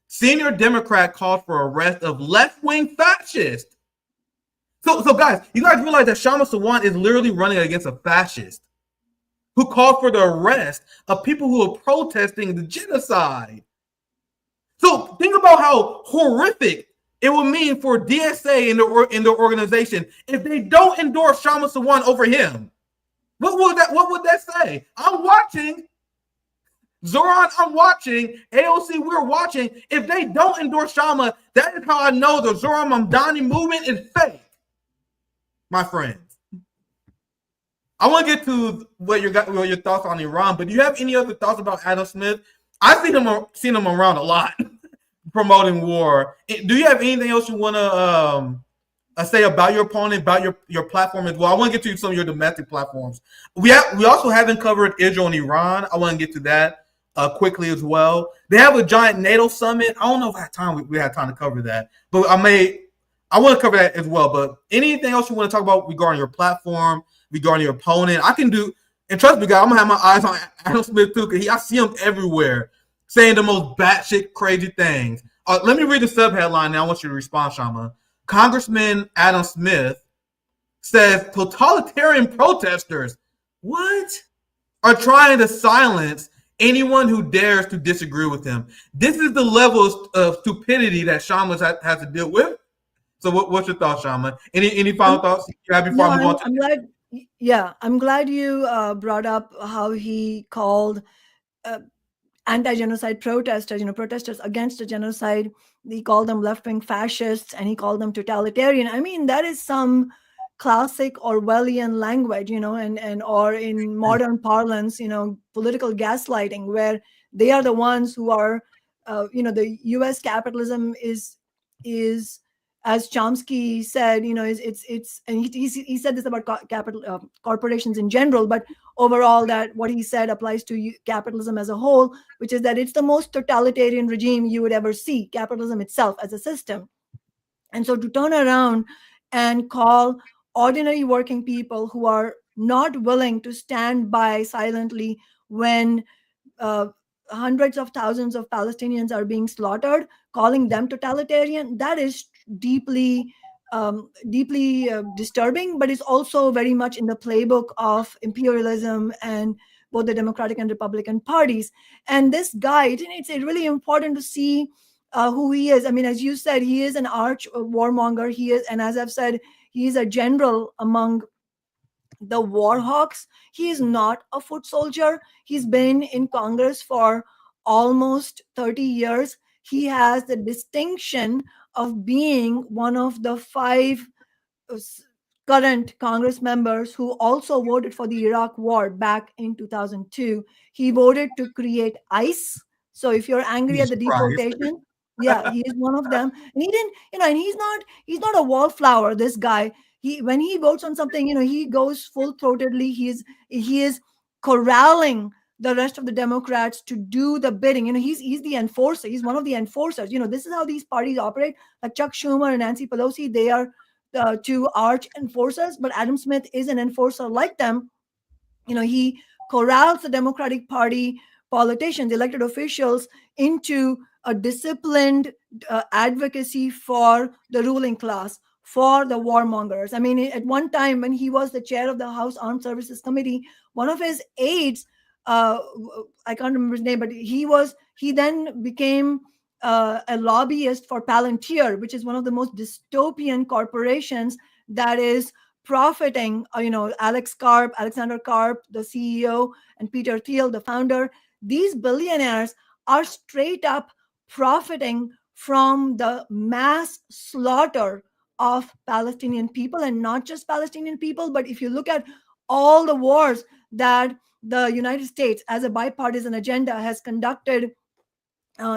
Senior Democrat called for arrest of left-wing fascist. So guys, you guys realize that Kshama Sawant is literally running against a fascist who called for the arrest of people who are protesting the genocide. So think about how horrific it would mean for DSA in the organization if they don't endorse Kshama Sawant over him. What would that say? I'm watching. Zohran, I'm watching. AOC, we're watching. If they don't endorse Kshama, that is how I know the Zohran Mamdani movement is fake, my friends. I want to get to what your thoughts on Iran, but do you have any other thoughts about Adam Smith? I've seen him around a lot promoting war. Do you have anything else you want to say about your opponent, about your platform as well? I want to get to some of your domestic platforms. We also haven't covered Israel and Iran. I want to get to that quickly as well. They have a giant NATO summit. I don't know if we had time to cover that, but I want to cover that as well. But anything else you want to talk about regarding your platform, regarding your opponent, I can do. And trust me, guys, I'm gonna have my eyes on Adam Smith too, because I see him everywhere saying the most batshit crazy things. Let me read the subheadline now. I want you to respond, Kshama. Congressman Adam Smith says totalitarian protesters are trying to silence anyone who dares to disagree with him. This is the level of stupidity that Kshama has to deal with. So what's your thoughts, Kshama? Any final thoughts you have before I move on to I'm glad you brought up how he called anti-genocide protesters, protesters against the genocide. He called them left-wing fascists and he called them totalitarian. I mean, that is some classic Orwellian language, and or in modern parlance, political gaslighting, where they are the ones who are, the U.S. capitalism is, as Chomsky said, it's and he said this about corporations in general, but overall, that what he said applies to capitalism as a whole, which is that it's the most totalitarian regime you would ever see, capitalism itself as a system. And so to turn around and call ordinary working people who are not willing to stand by silently when hundreds of thousands of Palestinians are being slaughtered, calling them totalitarian, that is deeply disturbing, but it's also very much in the playbook of imperialism and both the Democratic and Republican parties. And this guy, it's really important to see who he is. I mean, as you said, he is an arch warmonger. He is, and as I've said, he is a general among the war hawks. He is not a foot soldier. He's been in Congress for almost 30 years. He has the distinction of being one of the 5 current Congress members who also voted for the Iraq war back in 2002. He voted to create ICE. So if you're angry at the deportation, yeah, he is one of them. And he didn't, and he's not a wallflower, this guy. When he votes on something, he goes full-throatedly. He is corralling the rest of the Democrats to do the bidding. He's the enforcer. He's one of the enforcers. This is how these parties operate. Like Chuck Schumer and Nancy Pelosi, they are the 2 arch enforcers, but Adam Smith is an enforcer like them. He corrals the Democratic Party politicians, elected officials, into a disciplined advocacy for the ruling class, for the warmongers. I mean, at one time when he was the chair of the House Armed Services Committee, one of his aides, I can't remember his name, but he then became a lobbyist for Palantir, which is one of the most dystopian corporations that is profiting, Alexander Karp, the CEO, and Peter Thiel, the founder. These billionaires are straight up profiting from the mass slaughter of Palestinian people, and not just Palestinian people, but if you look at all the wars that the United States as a bipartisan agenda has conducted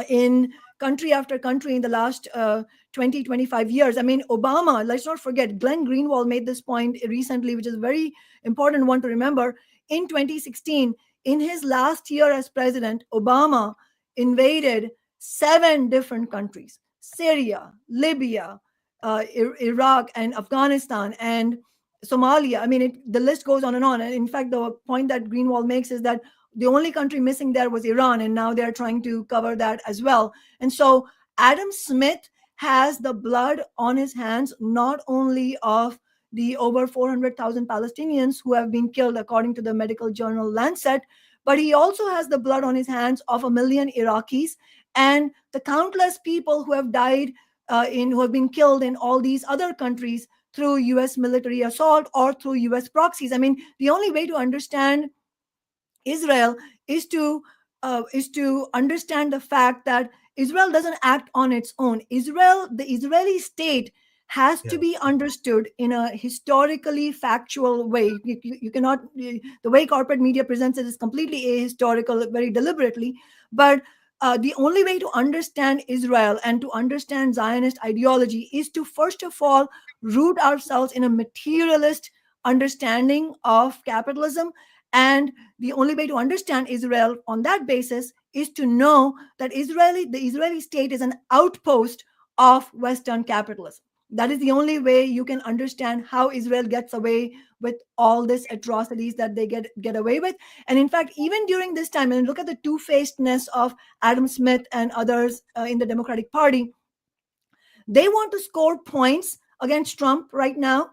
in country after country in the last 20, 25 years. I mean, Obama, let's not forget, Glenn Greenwald made this point recently, which is a very important one to remember. In 2016, in his last year as president, Obama invaded 7 different countries: Syria, Libya, Iraq, and Afghanistan, and Somalia. I mean, the list goes on and on. And in fact, the point that Greenwald makes is that the only country missing there was Iran, and now they're trying to cover that as well. And so Adam Smith has the blood on his hands, not only of the over 400,000 Palestinians who have been killed, according to the medical journal Lancet, but he also has the blood on his hands of 1 million Iraqis and the countless people who have died who have been killed in all these other countries through U.S. military assault or through U.S. proxies. I mean, the only way to understand Israel is to understand the fact that Israel doesn't act on its own. The Israeli state has to be understood in a historically factual way. You cannot, the way corporate media presents it is completely ahistorical, very deliberately. But the only way to understand Israel and to understand Zionist ideology is to, first of all, root ourselves in a materialist understanding of capitalism. And the only way to understand Israel on that basis is to know that the Israeli state is an outpost of Western capitalism. That is the only way you can understand how Israel gets away with all these atrocities that they get away with. And in fact, even during this time, and look at the two-facedness of Adam Smith and others in the Democratic Party, they want to score points against Trump right now.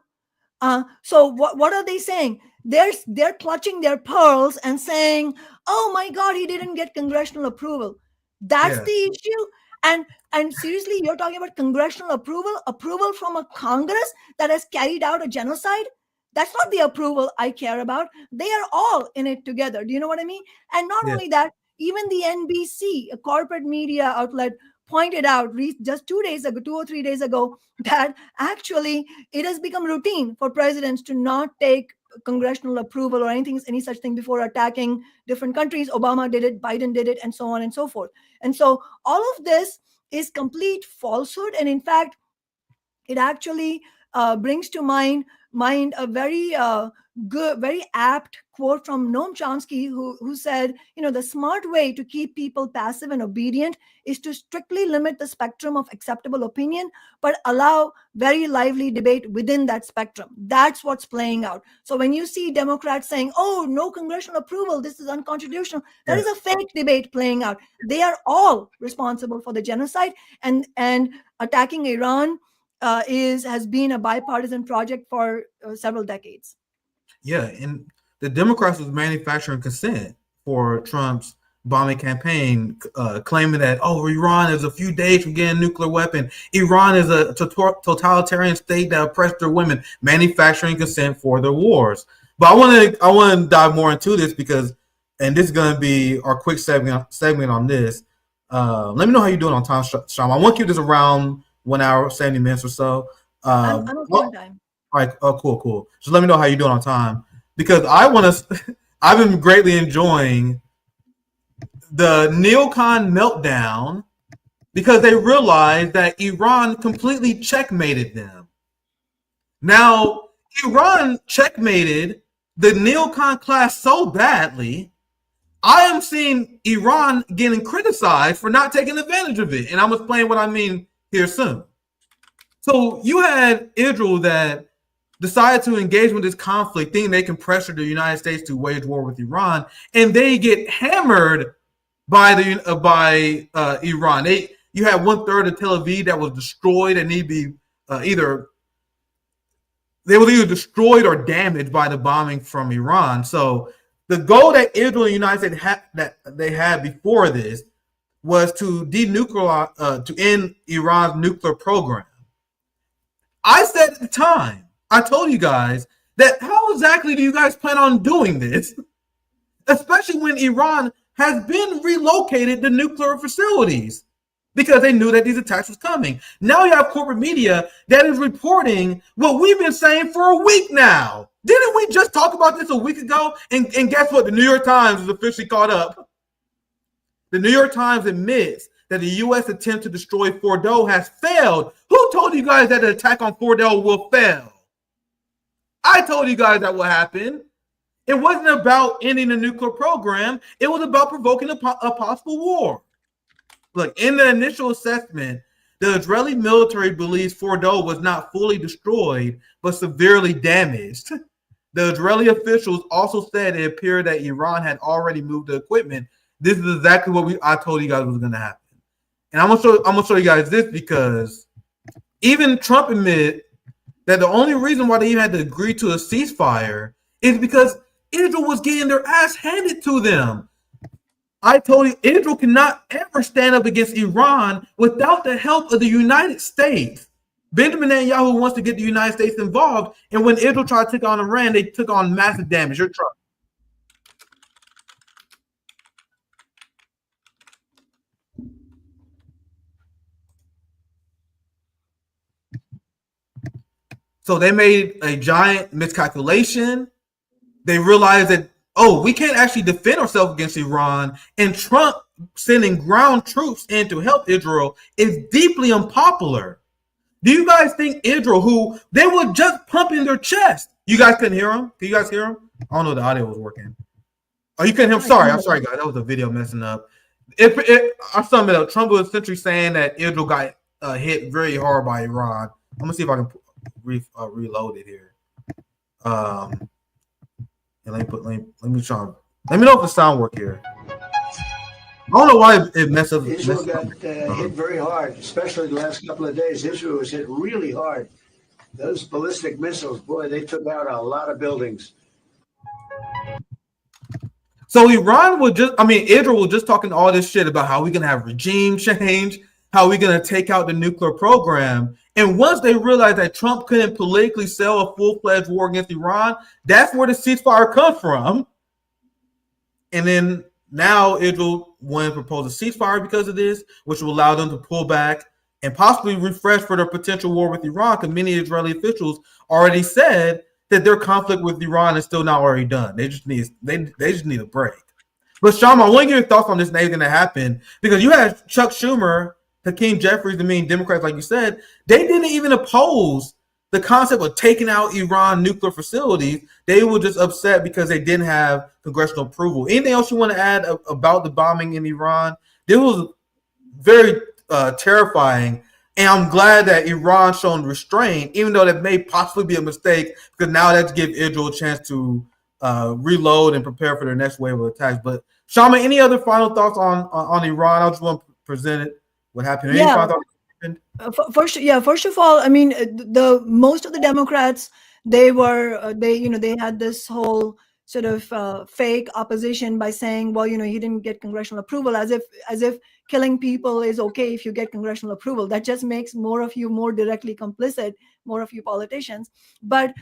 So what are they saying? They're clutching their pearls and saying, "Oh my God, he didn't get congressional approval." That's the issue. And seriously, you're talking about congressional approval from a Congress that has carried out a genocide? That's not the approval I care about. They are all in it together. Do you know what I mean? And not only that, Even the NBC, a corporate media outlet, pointed out just 2 or 3 days ago, that actually it has become routine for presidents to not take congressional approval or any such thing before attacking different countries. Obama did it, Biden did it, and so on and so forth. And so all of this is complete falsehood. And in fact, it actually brings to mind a very good, very apt quote from Noam Chomsky, who said, the smart way to keep people passive and obedient is to strictly limit the spectrum of acceptable opinion, but allow very lively debate within that spectrum. That's what's playing out. So when you see Democrats saying, oh, no congressional approval, this is unconstitutional, that is a fake debate playing out. They are all responsible for the genocide, and attacking Iran has been a bipartisan project for several decades. Yeah, and the Democrats was manufacturing consent for Trump's bombing campaign, claiming that, Iran is a few days from getting a nuclear weapon. Iran is a totalitarian state that oppressed their women, manufacturing consent for their wars. But I want to dive more into this because, and this is going to be our quick segment on this. Let me know how you're doing on time, Kshama. I want to keep this around 1 hour, 70 minutes or so. I'm okay on time. All right. Oh, cool. Just let me know how you're doing on time, because I've been greatly enjoying the neocon meltdown, because they realized that Iran completely checkmated them. Now, Iran checkmated the neocon class so badly, I am seeing Iran getting criticized for not taking advantage of it. And I'm explaining what I mean here soon. So you had Israel that decided to engage with this conflict, thinking they can pressure the United States to wage war with Iran, and they get hammered by Iran. You had 1/3 of Tel Aviv that was destroyed and need to be either destroyed or damaged by the bombing from Iran. So the goal that Israel and the United States had before this was to denuclearize, to end Iran's nuclear program. I said at the time, I told you guys that how exactly do you guys plan on doing this? Especially when Iran has been relocated to nuclear facilities because they knew that these attacks was coming. Now you have corporate media that is reporting what we've been saying for a week now. Didn't we just talk about this a week ago? And guess what? The New York Times is officially caught up. The New York Times admits that the U.S. attempt to destroy Fordo has failed. Who told you guys that the attack on Fordo will fail? I told you guys that will happen. It wasn't about ending the nuclear program. It was about provoking a possible war. Look, in the initial assessment, the Israeli military believes Fordo was not fully destroyed, but severely damaged. The Israeli officials also said it appeared that Iran had already moved the equipment. This is exactly what I told you guys was going to happen. And I'm gonna show you guys this, because even Trump admitted that the only reason why they even had to agree to a ceasefire is because Israel was getting their ass handed to them. I told you, Israel cannot ever stand up against Iran without the help of the United States. Benjamin Netanyahu wants to get the United States involved, and when Israel tried to take on Iran, they took on massive damage. You're Trump. So they made a giant miscalculation. They realized that, we can't actually defend ourselves against Iran. And Trump sending ground troops in to help Israel is deeply unpopular. Do you guys think Israel, who they were just pumping their chest? You guys couldn't hear him? Can you guys hear him? I don't know if the audio was working. Oh, you couldn't hear him? I'm sorry, guys. That was a video messing up. I sum it up. Trump was essentially saying that Israel got hit very hard by Iran. I'm going to see if I can reload it here. And let me try. Let me know if the sound work here. I don't know why it messed up. Israel got hit very hard, especially the last couple of days. Israel was hit really hard. Those ballistic missiles, boy, they took out a lot of buildings. So Israel was just talking all this shit about how we're going to have regime change, how we're going to take out the nuclear program. And once they realized that Trump couldn't politically sell a full-fledged war against Iran, that's where the ceasefire comes from. And then now Israel went and proposed a ceasefire because of this, which will allow them to pull back and possibly refresh for their potential war with Iran, because many Israeli officials already said that their conflict with Iran is still not already done. They just need a break. But Shama, I want to get your thoughts on this and anything that happened, because you had Chuck Schumer, Hakeem Jeffries, the main Democrats, like you said, they didn't even oppose the concept of taking out Iran nuclear facilities. They were just upset because they didn't have congressional approval. Anything else you want to add about the bombing in Iran? This was very terrifying, and I'm glad that Iran shown restraint, even though that may possibly be a mistake, because now that's give Israel a chance to reload and prepare for their next wave of attacks. But Shama, any other final thoughts on Iran? I just want to present it. What happened? Any final thoughts? First of all, I mean, the most of the Democrats, they had this whole sort of fake opposition by saying, well, he didn't get congressional approval, as if killing people is okay if you get congressional approval. That just makes more of you more directly complicit, more of you politicians. But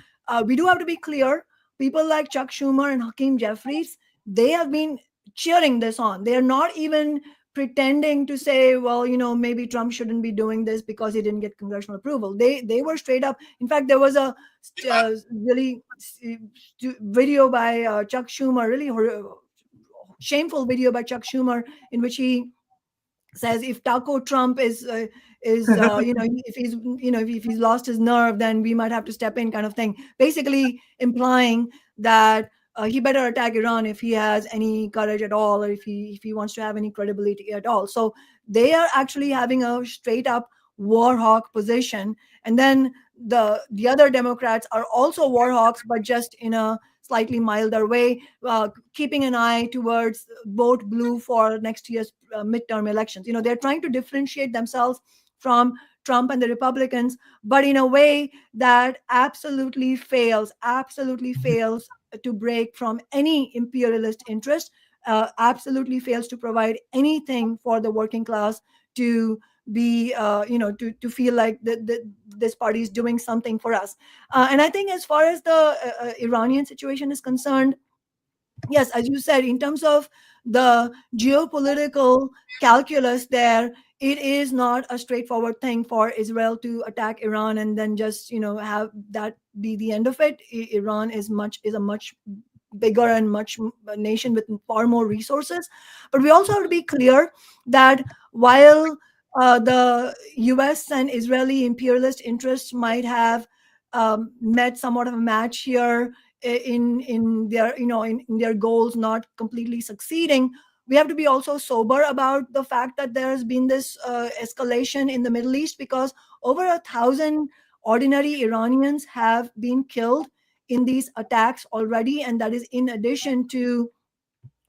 we do have to be clear. People like Chuck Schumer and Hakeem Jeffries, they have been cheering this on. They are not even pretending to say, well, maybe Trump shouldn't be doing this because he didn't get congressional approval. They were straight up. In fact, there was a really video by Chuck Schumer, really shameful video by Chuck Schumer, in which he says if Taco Trump is if he's lost his nerve, then we might have to step in, kind of thing, basically implying that he better attack Iran if he has any courage at all, or if he wants to have any credibility at all. So they are actually having a straight up war hawk position. And then the other Democrats are also war hawks, but just in a slightly milder way, keeping an eye towards vote blue for next year's midterm elections. They're trying to differentiate themselves from Trump and the Republicans, but in a way that absolutely fails to break from any imperialist interest, absolutely fails to provide anything for the working class to be, to feel like this party is doing something for us. And I think as far as the Iranian situation is concerned, yes, as you said, in terms of the geopolitical calculus there, it is not a straightforward thing for Israel to attack Iran and then just, have that be the end of it. Iran is a much bigger and much nation with far more resources. But we also have to be clear that while the US and Israeli imperialist interests might have met somewhat of a match here in their goals not completely succeeding, we have to be also sober about the fact that there has been this escalation in the Middle East, because over 1,000 ordinary Iranians have been killed in these attacks already, and that is in addition to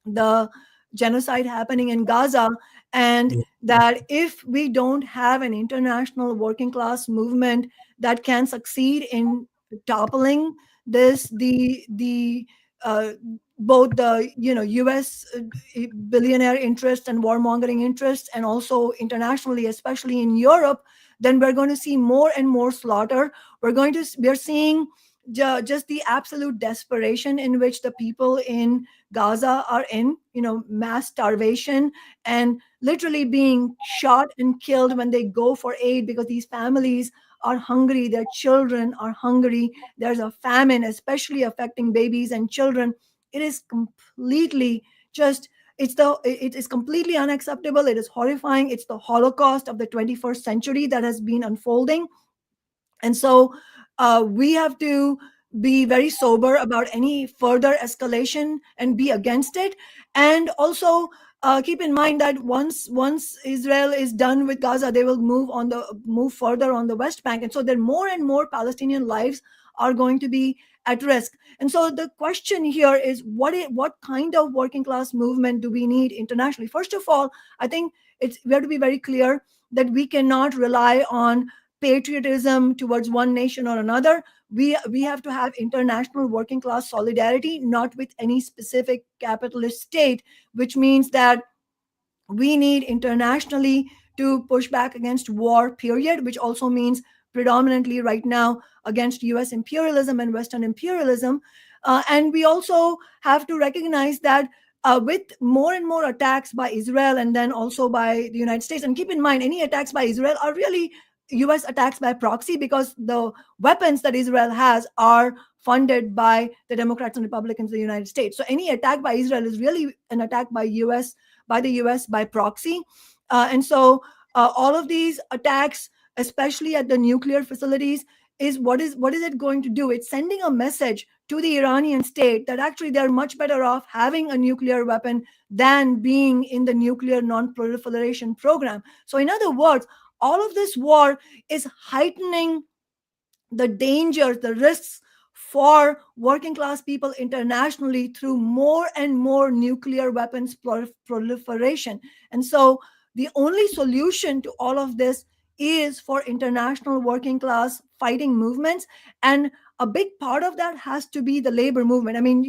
the genocide happening in Gaza. And that if we don't have an international working class movement that can succeed in toppling this, both the US billionaire interests and warmongering interests, and also internationally, especially in Europe, then we're going to see more and more slaughter. We're seeing just the absolute desperation in which the people in Gaza are in, mass starvation, and literally being shot and killed when they go for aid, because these families are hungry, their children are hungry. There's a famine, especially affecting babies and children. It is completely it is completely unacceptable. It is horrifying. It's the Holocaust of the 21st century that has been unfolding. And so we have to be very sober about any further escalation and be against it. And also keep in mind that once Israel is done with Gaza, they will move further on the West Bank. And so there more and more Palestinian lives are going to be at risk. And so the question here is, what kind of working class movement do we need internationally? First of all, I think we have to be very clear that we cannot rely on patriotism towards one nation or another. We have to have international working class solidarity, not with any specific capitalist state, which means that we need internationally to push back against war, period, which also means predominantly right now against US imperialism and Western imperialism. And we also have to recognize that with more and more attacks by Israel and then also by the United States. And keep in mind, any attacks by Israel are really US attacks by proxy, because the weapons that Israel has are funded by the Democrats and Republicans of the United States. So any attack by Israel is really an attack by the US by proxy. And so all of these attacks, especially at the nuclear facilities, is what is it going to do? It's sending a message to the Iranian state that actually they're much better off having a nuclear weapon than being in the nuclear non-proliferation program. So in other words, all of this war is heightening the dangers, the risks for working class people internationally through more and more nuclear weapons proliferation. And so the only solution to all of this is for international working class fighting movements. And a big part of that has to be the labor movement. I mean,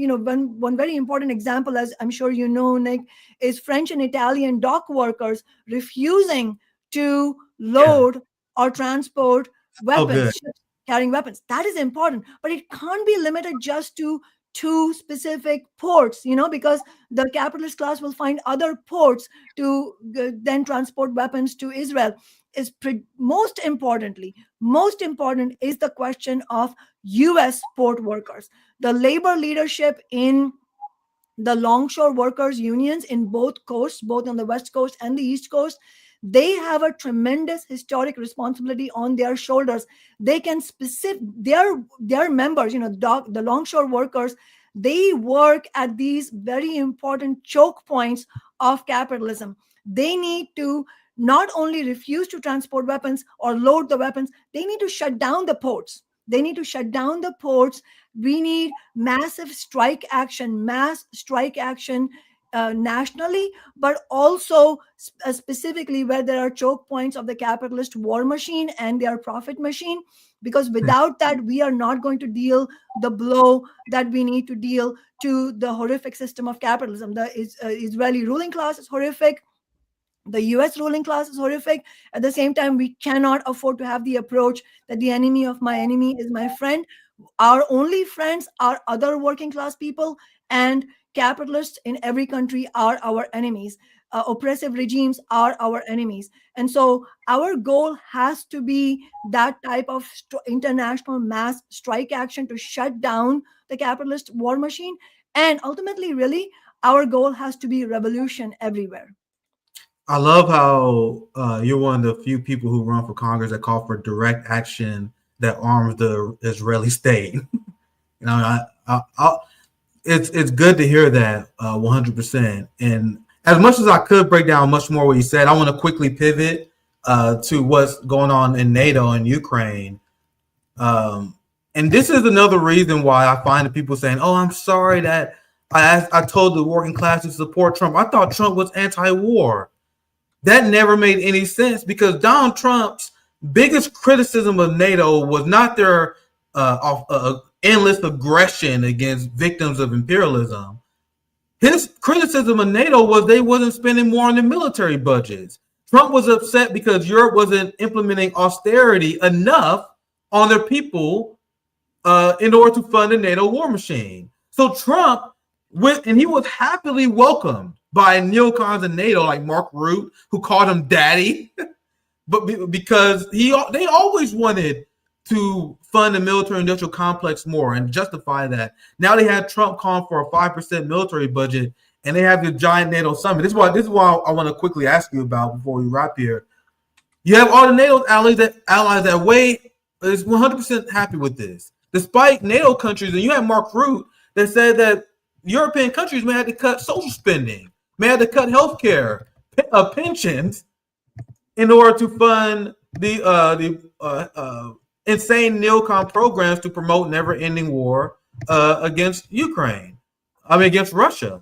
one very important example, as I'm sure you know, Nick, is French and Italian dock workers refusing to load or transport weapons, ships carrying weapons. That is important, but it can't be limited just to two specific ports, because the capitalist class will find other ports to then transport weapons to Israel. Most important is the question of US port workers. The labor leadership in the longshore workers unions in both coasts, both on the West Coast and the East Coast, they have a tremendous historic responsibility on their shoulders. They can their members, the longshore workers, they work at these very important choke points of capitalism. They need to not only refuse to transport weapons or load the weapons, they need to shut down the ports. We need mass strike action nationally, but also specifically where there are choke points of the capitalist war machine and their profit machine, because without that, we are not going to deal the blow that we need to deal to the horrific system of capitalism. The Israeli ruling class is horrific. The US ruling class is horrific. At the same time, we cannot afford to have the approach that the enemy of my enemy is my friend. Our only friends are other working class people, and capitalists in every country are our enemies. Oppressive regimes are our enemies. And so our goal has to be that type of international mass strike action to shut down the capitalist war machine. And ultimately, really, our goal has to be revolution everywhere. I love how you're one of the few people who run for Congress that call for direct action that arms the Israeli state. It's good to hear that 100%. And as much as I could break down much more what you said, I want to quickly pivot to what's going on in NATO and Ukraine. And this is another reason why I find the people saying, "Oh, I'm sorry that I told the working class to support Trump. I thought Trump was anti-war." That never made any sense, because Donald Trump's biggest criticism of NATO was not their endless aggression against victims of imperialism. His criticism of NATO was they wasn't spending more on the military budgets. Trump was upset because Europe wasn't implementing austerity enough on their people in order to fund the NATO war machine. So Trump went, and he was happily welcomed by neocons in NATO like Mark Rutte, who called him daddy, but because they always wanted to fund the military-industrial complex more and justify that. Now they had Trump calling for a 5% military budget, and they have the giant NATO summit. This is why I want to quickly ask you about before we wrap here. You have all the NATO allies that way is 100% happy with this, despite NATO countries. And you have Mark Rutte that said that European countries may have to cut social spending, may have to cut health care, pensions, in order to fund the insane neocon programs to promote never-ending war against Russia.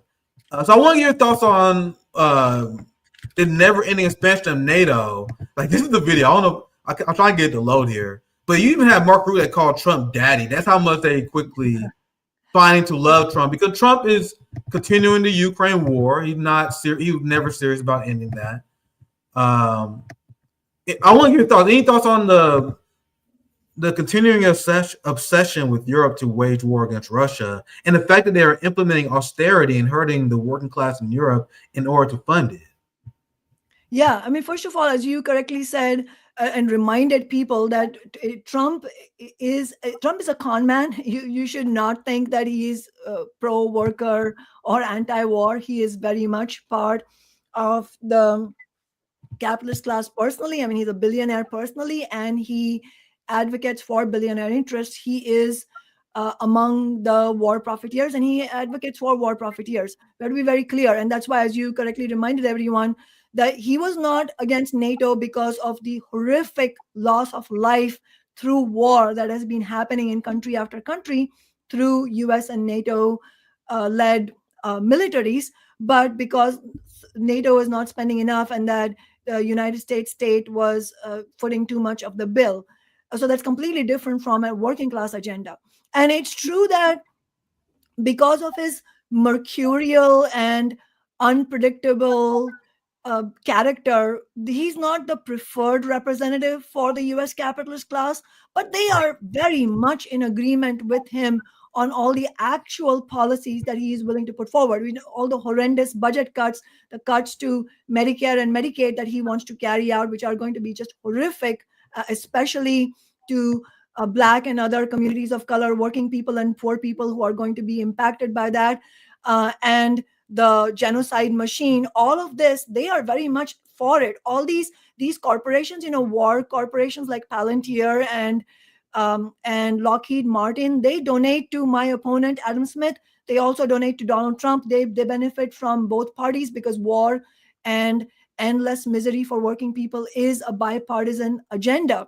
So I want to get your thoughts on the never-ending expansion of NATO. Like, this is the video. I don't know. I'm trying to get it to load here. But you even have Mark Rutte that called Trump daddy. That's how much they quickly finding to love Trump, because Trump is continuing the Ukraine war. He was never serious about ending that. I want to hear your thoughts. Any thoughts on the continuing obsession with Europe to wage war against Russia, and the fact that they are implementing austerity and hurting the working class in Europe in order to fund it. Yeah, I mean, first of all, as you correctly said and reminded people that Trump is a con man. You should not think that he is pro-worker or anti-war. He is very much part of the capitalist class personally. I mean, he's a billionaire personally, and he advocates for billionaire interests. He is among the war profiteers, and he advocates for war profiteers. We have to be very clear, and that's why, as you correctly reminded everyone, that he was not against NATO because of the horrific loss of life through war that has been happening in country after country through US and NATO led militaries, but because NATO is not spending enough and that the United States state was footing too much of the bill. So that's completely different from a working class agenda. And it's true that because of his mercurial and unpredictable character, he's not the preferred representative for the US capitalist class, but they are very much in agreement with him on all the actual policies that he is willing to put forward. We know all the horrendous budget cuts, the cuts to Medicare and Medicaid that he wants to carry out, which are going to be just horrific, especially to Black and other communities of color, working people and poor people who are going to be impacted by that. And the genocide machine, all of this, they are very much for it. All these corporations, war corporations like Palantir and Lockheed Martin, they donate to my opponent, Adam Smith. They also donate to Donald Trump. They benefit from both parties because war and endless misery for working people is a bipartisan agenda.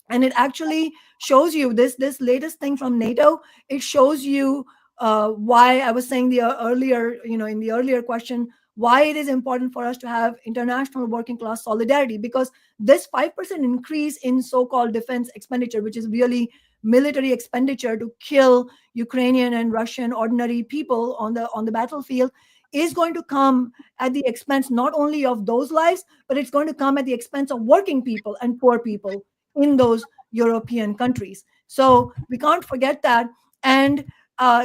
And it actually shows you this latest thing from NATO. It shows you why I was saying in the earlier question, why it is important for us to have international working class solidarity, because this 5% increase in so-called defense expenditure, which is really military expenditure to kill Ukrainian and Russian ordinary people on the battlefield, is going to come at the expense not only of those lives, but it's going to come at the expense of working people and poor people in those European countries. So we can't forget that. And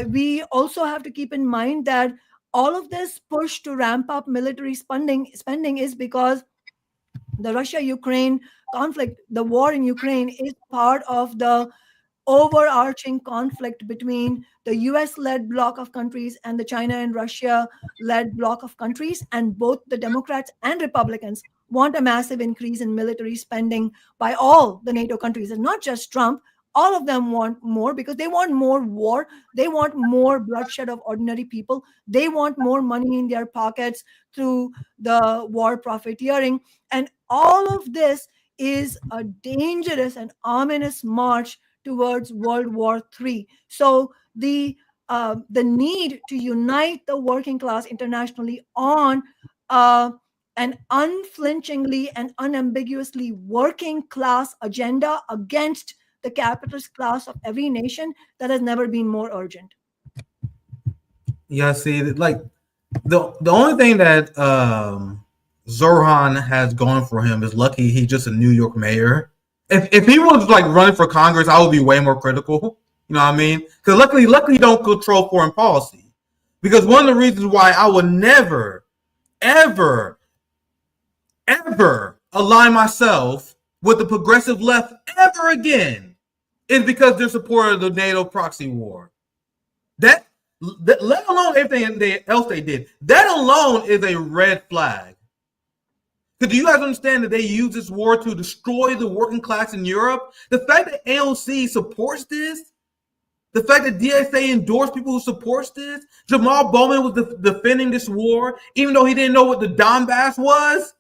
we also have to keep in mind that all of this push to ramp up military spending is because the Russia-Ukraine conflict, the war in Ukraine, is part of the overarching conflict between the US-led bloc of countries and the China and Russia-led bloc of countries. And both the Democrats and Republicans want a massive increase in military spending by all the NATO countries, and not just Trump. All of them want more because they want more war. They want more bloodshed of ordinary people. They want more money in their pockets through the war profiteering. And all of this is a dangerous and ominous march towards World War III. So the need to unite the working class internationally on an unflinchingly and unambiguously working class agenda against the capitalist class of every nation, that has never been more urgent. Yeah, see, like the only thing that Zohran has going for him is lucky he's just a New York mayor. If he was like running for Congress, I would be way more critical. You know what I mean? Because luckily he don't control foreign policy. Because one of the reasons why I would never, ever align myself with the progressive left ever again is because they're supportive of the NATO proxy war. That let alone everything else they did, that alone is a red flag. Because do you guys understand that they use this war to destroy the working class in Europe? The fact that AOC supports this, the fact that DSA endorsed people who supports this, Jamal Bowman was defending this war, even though he didn't know what the Donbass was.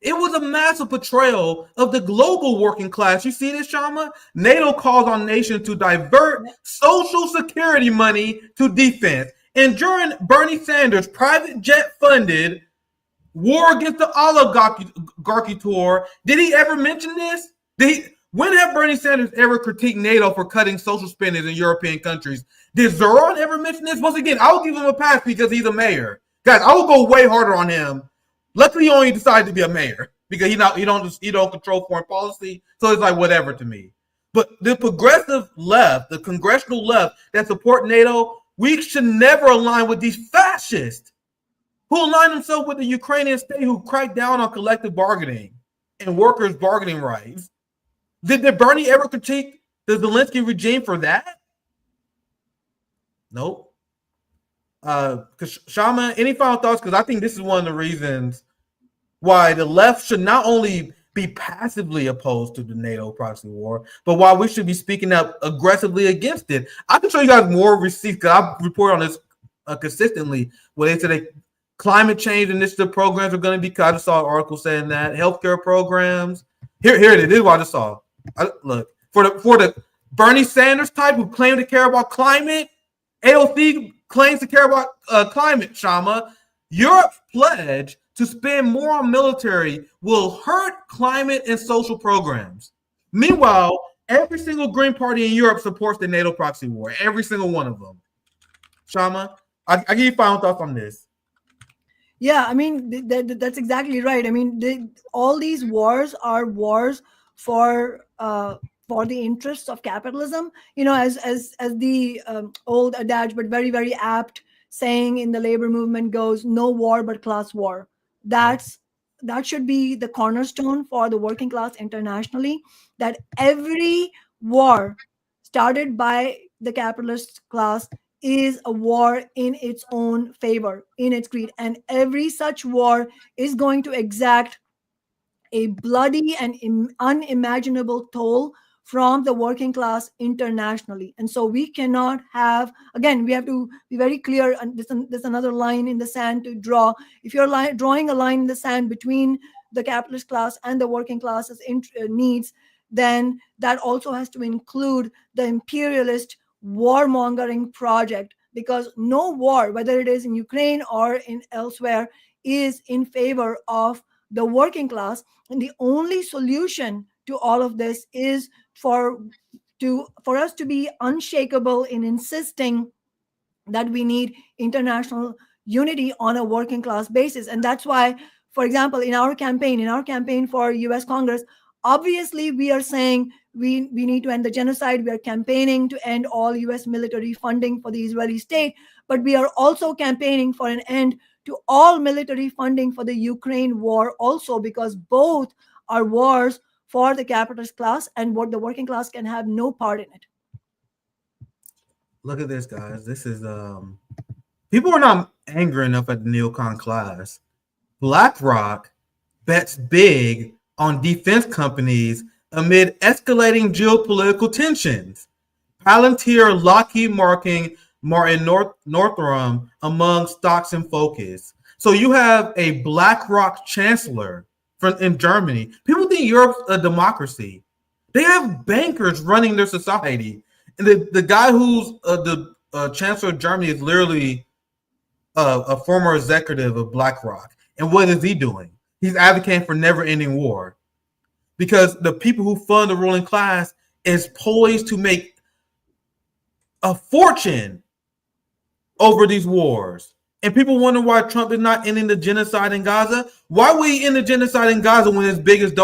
It was a massive betrayal of the global working class. You see this, Kshama? NATO calls on nations to divert social security money to defense. And during Bernie Sanders' private jet-funded war against the oligarchy tour, did he ever mention this? When have Bernie Sanders ever critiqued NATO for cutting social spending in European countries? Did Zohran ever mention this? Once again, I will give him a pass because he's a mayor. Guys, I will go way harder on him. Luckily, he only decided to be a mayor. because you don't control foreign policy. So it's like whatever to me. But the progressive left, the congressional left that support NATO, we should never align with these fascists who align themselves with the Ukrainian state who cracked down on collective bargaining and workers' bargaining rights. Did Bernie ever critique the Zelensky regime for that? Nope. Kshama, any final thoughts? Because I think this is one of the reasons why the left should not only be passively opposed to the NATO proxy war, but why we should be speaking up aggressively against it. I can show you guys more receipts because I report on this consistently, where they say climate change initiative programs are going to be cut. I just saw an article saying that. Healthcare programs. Here it is. This is what I just saw. Look, for the Bernie Sanders type who claim to care about climate, AOC claims to care about climate, Kshama. Europe's pledge to spend more on military will hurt climate and social programs. Meanwhile, every single Green Party in Europe supports the NATO proxy war. Every single one of them. Kshama, I give you final thoughts on this. Yeah, I mean, that's exactly right. I mean, all these wars are wars for the interests of capitalism. You know, as the old adage, but very, very apt saying in the labor movement goes, no war but class war. That should be the cornerstone for the working class internationally, that every war started by the capitalist class is a war in its own favor, in its greed. And every such war is going to exact a bloody and unimaginable toll from the working class internationally. And so we cannot have, again, we have to be very clear, and there's another line in the sand to draw. If you're drawing a line in the sand between the capitalist class and the working class's needs, then that also has to include the imperialist warmongering project, because no war, whether it is in Ukraine or in elsewhere, is in favor of the working class. And the only solution to all of this is for us to be unshakable in insisting that we need international unity on a working class basis. And that's why, for example, in our campaign for US Congress, obviously we are saying we need to end the genocide. We are campaigning to end all US military funding for the Israeli state, but we are also campaigning for an end to all military funding for the Ukraine war also, because both are wars for the capitalist class, and what the working class can have no part in it. Look at this, guys. This is people are not angry enough at the neocon class. BlackRock bets big on defense companies amid escalating geopolitical tensions. Palantir, Lockheed Martin, Northrop among stocks in focus. So you have a BlackRock chancellor in Germany. People think Europe's a democracy. They have bankers running their society. And the guy who's the chancellor of Germany is literally a former executive of BlackRock. And what is he doing? He's advocating for never-ending war. Because the people who fund the ruling class is poised to make a fortune over these wars. And people wonder why Trump is not ending the genocide in Gaza. Why would he end the genocide in Gaza when one of his biggest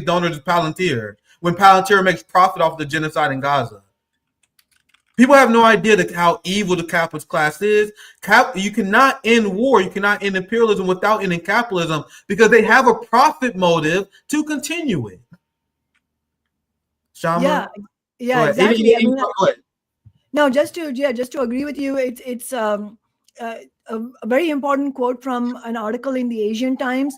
donors is Palantir? When Palantir makes profit off the genocide in Gaza. People have no idea how evil the capitalist class is. You cannot end war. You cannot end imperialism without ending capitalism, because they have a profit motive to continue it. Kshama? Yeah, exactly. No, just to agree with you, it's a very important quote from an article in the Asian Times.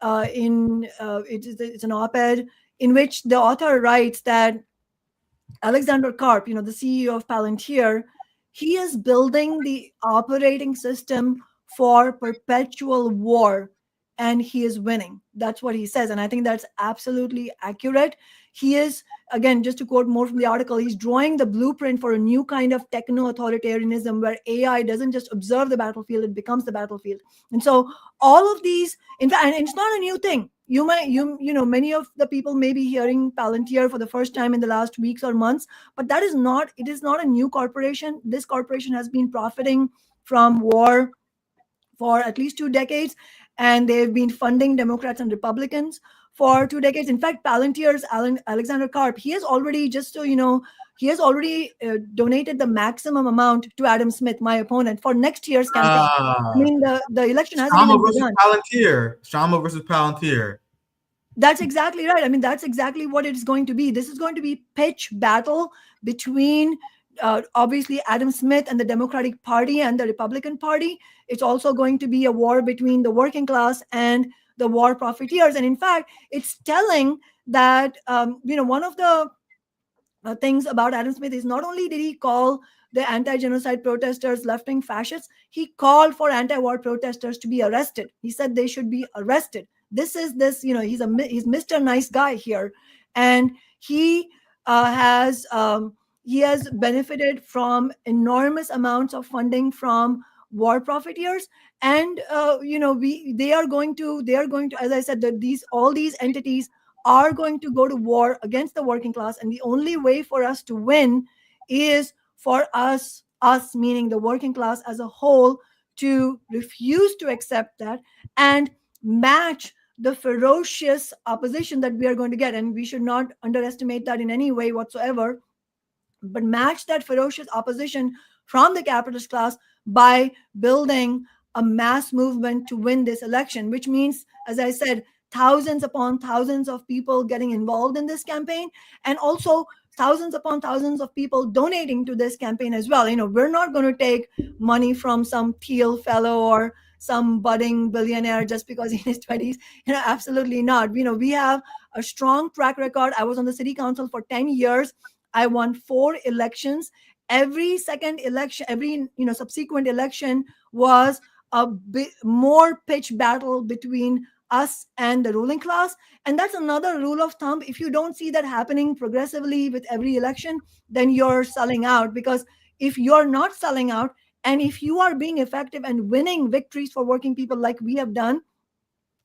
It's an op-ed in which the author writes that Alexander Karp, the CEO of Palantir, he is building the operating system for perpetual war, and he is winning. That's what he says. And I think that's absolutely accurate. He is, again, just to quote more from the article, he's drawing the blueprint for a new kind of techno-authoritarianism where AI doesn't just observe the battlefield, it becomes the battlefield. And so all of these, in fact, and it's not a new thing. Many of the people may be hearing Palantir for the first time in the last weeks or months, but it is not a new corporation. This corporation has been profiting from war for at least 2 decades. and they've been funding Democrats and Republicans for 2 decades. In fact, Palantir's Alexander Karp, he has already, just so you know, he has already donated the maximum amount to Adam Smith, my opponent, for next year's campaign. I mean, the election hasn't even begun. Kshama versus Palantir. That's exactly right. I mean, that's exactly what it's going to be. This is going to be pitch battle between obviously Adam Smith and the Democratic Party and the Republican Party. It's also going to be a war between the working class and the war profiteers. And in fact, it's telling that, one of the things about Adam Smith is not only did he call the anti-genocide protesters left-wing fascists, he called for anti-war protesters to be arrested. He said they should be arrested. He's Mr. Nice Guy here. And he has benefited from enormous amounts of funding from war profiteers. And they are going to, as I said, that all these entities are going to go to war against the working class. And the only way for us to win is for us meaning the working class as a whole, to refuse to accept that and match the ferocious opposition that we are going to get. And we should not underestimate that in any way whatsoever, but match that ferocious opposition from the capitalist class by building a mass movement to win this election, which means, as I said, thousands upon thousands of people getting involved in this campaign, and also thousands upon thousands of people donating to this campaign as well. We're not going to take money from some Thiel fellow or some budding billionaire just because he's in his 20s. Absolutely not. We have a strong track record. I was on the city council for 10 years. I won 4 elections. Every second election, every subsequent election was a bit more pitch battle between us and the ruling class. And that's another rule of thumb. If you don't see that happening progressively with every election, then you're selling out. Because if you're not selling out, and if you are being effective and winning victories for working people like we have done,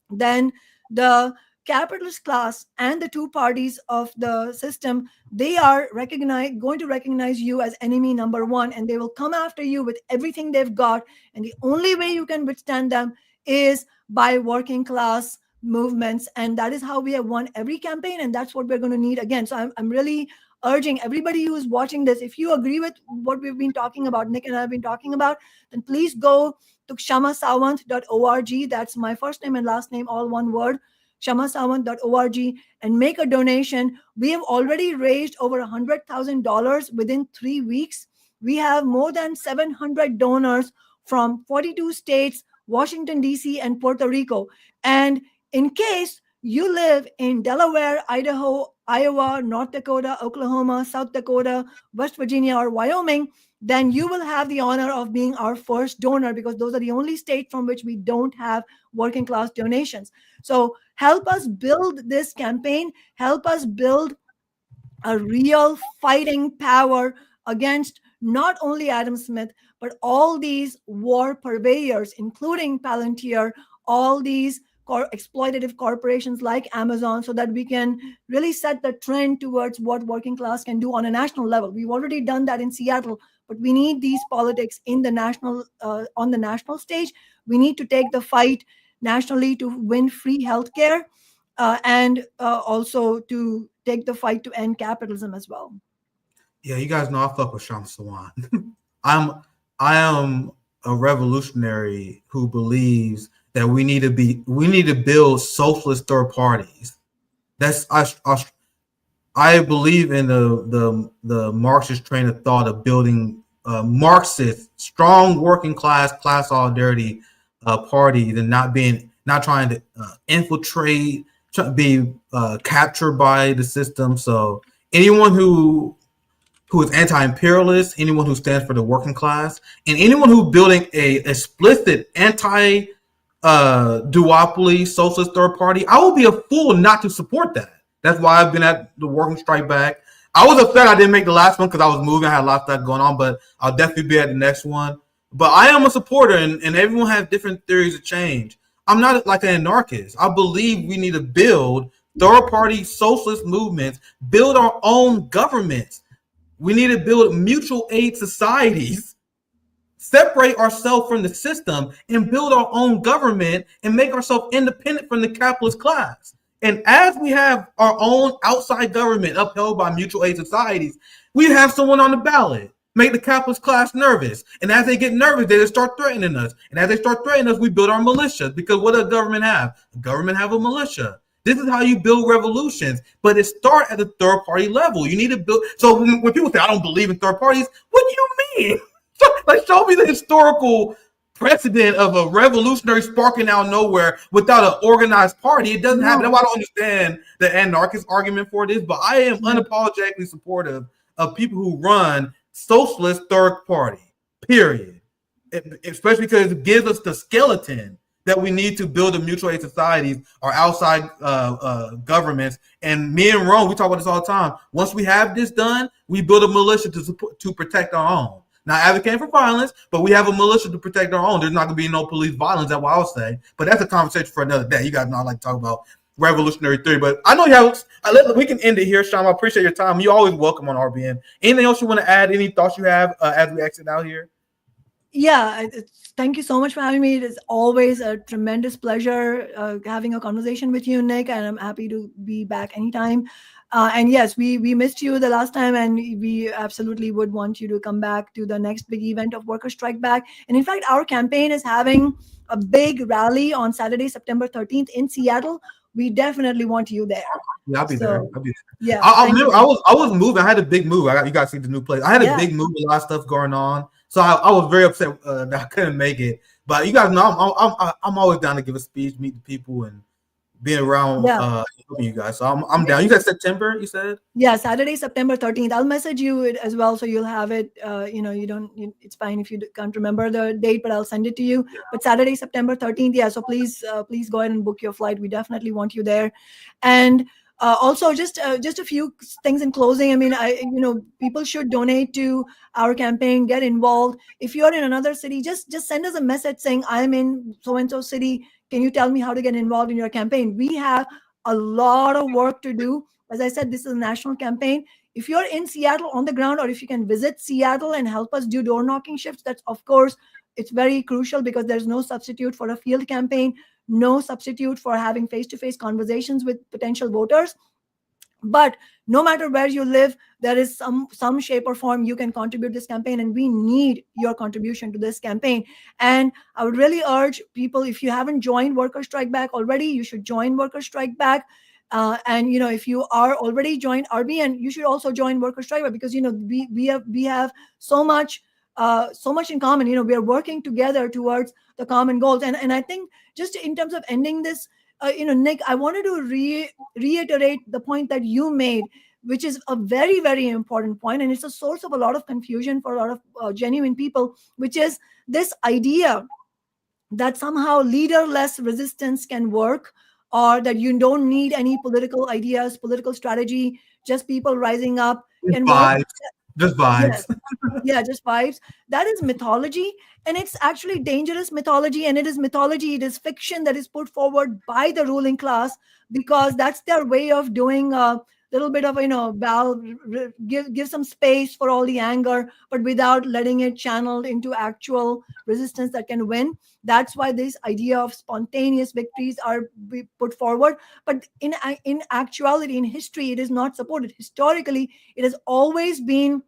then the capitalist class and the two parties of the system, they are going to recognize you as enemy number one, and they will come after you with everything they've got. And the only way you can withstand them is by working class movements. And that is how we have won every campaign. And that's what we're going to need again. So I'm really urging everybody who is watching this, if you agree with what we've been talking about, Nick and I have been talking about, then please go to kshamasawant.org. That's my first name and last name, all one word, kshamasawant.org, and make a donation. We have already raised over $100,000 within 3 weeks. We have more than 700 donors from 42 states, Washington, D.C., and Puerto Rico. And in case you live in Delaware, Idaho, Iowa, North Dakota, Oklahoma, South Dakota, West Virginia, or Wyoming, then you will have the honor of being our first donor, because those are the only states from which we don't have working class donations. So help us build this campaign, help us build a real fighting power against not only Adam Smith, but all these war purveyors, including Palantir, all these exploitative corporations like Amazon, so that we can really set the trend towards what working class can do on a national level. We've already done that in Seattle, but we need these politics in the national, on the national stage. We need to take the fight nationally to win free healthcare, and also to take the fight to end capitalism as well. Yeah, you guys know I fuck with Kshama Sawant. I am a revolutionary who believes that we need to build socialist third parties. I believe in the Marxist train of thought of building Marxist strong working class solidarity parties, and not trying to infiltrate, be captured by the system. So anyone who is anti-imperialist, anyone who stands for the working class, and anyone who's building a explicit duopoly socialist third party, I will be a fool not to support that. That's why I've been at the Working Strike Back. I was upset I didn't make the last one because I was moving, I had a lot of stuff going on, but I'll definitely be at the next one. But I am a supporter, and everyone has different theories of change. I'm not like an anarchist. I believe we need to build third party socialist movements, build our own governments. We need to build mutual aid societies separate ourselves from the system and build our own government and make ourselves independent from the capitalist class. And as we have our own outside government upheld by mutual aid societies, we have someone on the ballot make the capitalist class nervous. And as they get nervous, they just start threatening us. And as they start threatening us, we build our militias. Because what does government have? The government have a militia. This is how you build revolutions. But it starts at the third party level. You need to build. So when people say, I don't believe in third parties, what do you mean? Like, show me the historical precedent of a revolutionary sparking out of nowhere without an organized party. It doesn't happen. That's why I don't understand the anarchist argument for this. But I am unapologetically supportive of people who run socialist third party, period. Especially because it gives us the skeleton that we need to build the mutual aid societies or outside governments. And me and Rome, we talk about this all the time. Once we have this done, we build a militia to protect our own. Not advocating for violence, but we have a militia to protect our own. There's not going to be no police violence, that's what I'll say. But that's a conversation for another day. You guys know I like to talk about revolutionary theory. But I know you have, we can end it here, Kshama. I appreciate your time. You're always welcome on RBN. Anything else you want to add? Any thoughts you have as we exit out here? Yeah, thank you so much for having me. It is always a tremendous pleasure having a conversation with you, Nick, and I'm happy to be back anytime. And yes, we missed you the last time, and we absolutely would want you to come back to the next big event of Worker Strike Back. And in fact, our campaign is having a big rally on Saturday, September 13th in Seattle. We definitely want you there. Yeah, I'll be there. I'll be there. Yeah, I was moving. I had a big move. You guys see the new place. I had a big move, a lot of stuff going on. So I was very upset that I couldn't make it. But you guys know I'm always down to give a speech, meet the people, and being around you guys. So I'm down. You said September, you said? Yeah, Saturday, September 13th. I'll message you it as well, so you'll have it. It's fine if you can't remember the date, but I'll send it to you. Yeah. But Saturday, September 13th. Yeah, so please go ahead and book your flight. We definitely want you there. And also, just a few things in closing. I mean, people should donate to our campaign, get involved. If you're in another city, just send us a message saying, I'm in so-and-so city. Can you tell me how to get involved in your campaign? We have a lot of work to do. As I said, this is a national campaign. If you're in Seattle on the ground, or if you can visit Seattle and help us do door knocking shifts, that's, of course, it's very crucial, because there's no substitute for a field campaign, no substitute for having face-to-face conversations with potential voters. But no matter where you live, there is some shape or form you can contribute this campaign, and we need your contribution to this campaign. And I would really urge people, if you haven't joined Worker Strike Back already, you should join Worker Strike Back. And if you are already joined RBN, you should also join Worker Strike Back, because we have so much in common. We are working together towards the common goals. And I think, just in terms of ending this, Nick, I wanted to reiterate the point that you made, which is a very, very important point, and it's a source of a lot of confusion for a lot of genuine people, which is this idea that somehow leaderless resistance can work, or that you don't need any political ideas, political strategy, just people rising up can work. Just vibes. Yeah, just vibes. That is mythology, and it's actually dangerous mythology, and it is mythology. It is fiction that is put forward by the ruling class, because that's their way of doing a little bit of, give some space for all the anger, but without letting it channeled into actual resistance that can win. That's why this idea of spontaneous victories are put forward. But in actuality, in history, it is not supported. Historically, it has always been,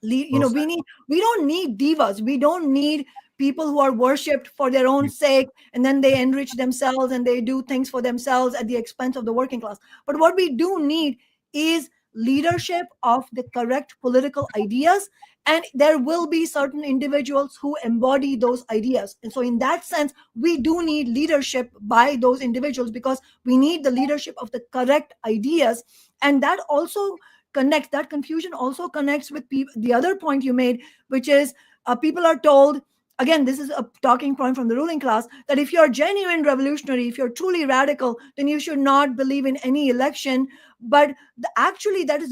we don't need divas. We don't need people who are worshipped for their own sake, and then they enrich themselves and they do things for themselves at the expense of the working class. But what we do need is leadership of the correct political ideas, and there will be certain individuals who embody those ideas. And so in that sense, we do need leadership by those individuals, because we need the leadership of the correct ideas. And that also connects, that confusion also connects with the other point you made, which is people are told, again, this is a talking point from the ruling class, that if you're a genuine revolutionary, if you're truly radical, then you should not believe in any election. But actually, that's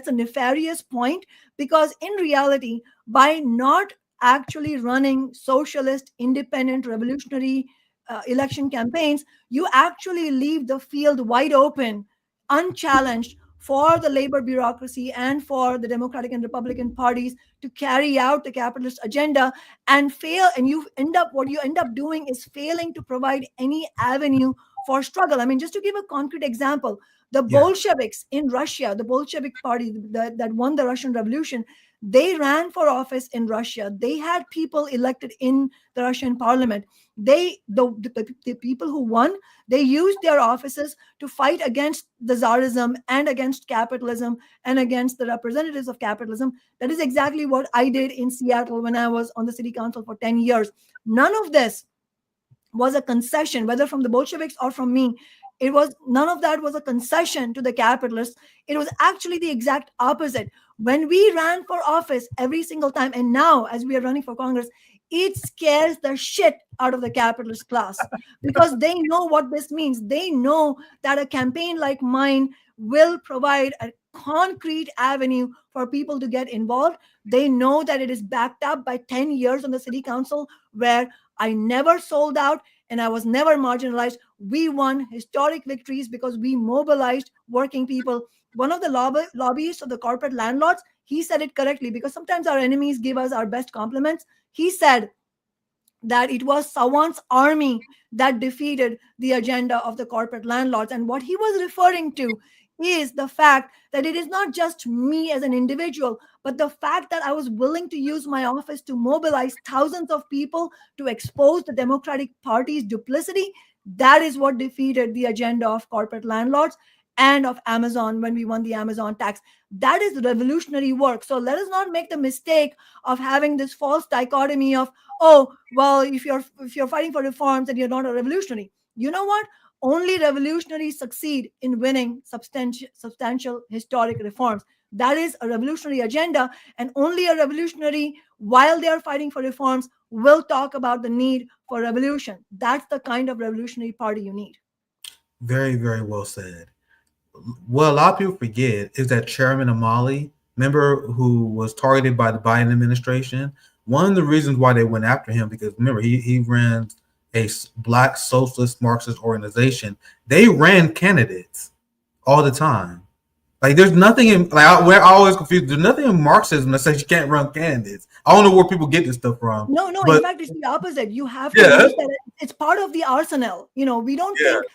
a nefarious point, because in reality, by not actually running socialist, independent, revolutionary election campaigns, you actually leave the field wide open, unchallenged, for the labor bureaucracy and for the Democratic and Republican parties to carry out the capitalist agenda and fail. And what you end up doing is failing to provide any avenue for struggle. I mean, just to give a concrete example, the Bolsheviks in Russia, the Bolshevik party that won the Russian Revolution, they ran for office in Russia. They had people elected in the Russian parliament. The people who won, they used their offices to fight against the Tsarism and against capitalism and against the representatives of capitalism. That is exactly what I did in Seattle when I was on the city council for 10 years. None of this was a concession, whether from the Bolsheviks or from me. None of that was a concession to the capitalists. It was actually the exact opposite. When we ran for office every single time, and now as we are running for Congress, it scares the shit out of the capitalist class because they know what this means. They know that a campaign like mine will provide a concrete avenue for people to get involved. They know that it is backed up by 10 years on the city council where I never sold out and I was never marginalized. We won historic victories because we mobilized working people. One of the lobbyists of the corporate landlords, he said it correctly because sometimes our enemies give us our best compliments. He said that it was Sawant's army that defeated the agenda of the corporate landlords. And what he was referring to is the fact that it is not just me as an individual, but the fact that I was willing to use my office to mobilize thousands of people to expose the Democratic Party's duplicity. That is what defeated the agenda of corporate landlords and of Amazon when we won the Amazon tax. That is revolutionary work. So let us not make the mistake of having this false dichotomy of, oh, well, if you're fighting for reforms, then you're not a revolutionary. You know what? Only revolutionaries succeed in winning substantial historic reforms. That is a revolutionary agenda, and only a revolutionary, while they are fighting for reforms, will talk about the need for revolution. That's the kind of revolutionary party you need. Very, very well said. What a lot of people forget is that Chairman Amali, remember, who was targeted by the Biden administration, one of the reasons why they went after him, because remember, he ran a Black socialist Marxist organization. They ran candidates all the time. Like, there's nothing in, like, we're always confused. There's nothing in Marxism that says you can't run candidates. I don't know where people get this stuff from. No, but, in fact, it's the opposite. You have to use that. It's part of the arsenal. You know, we don't think,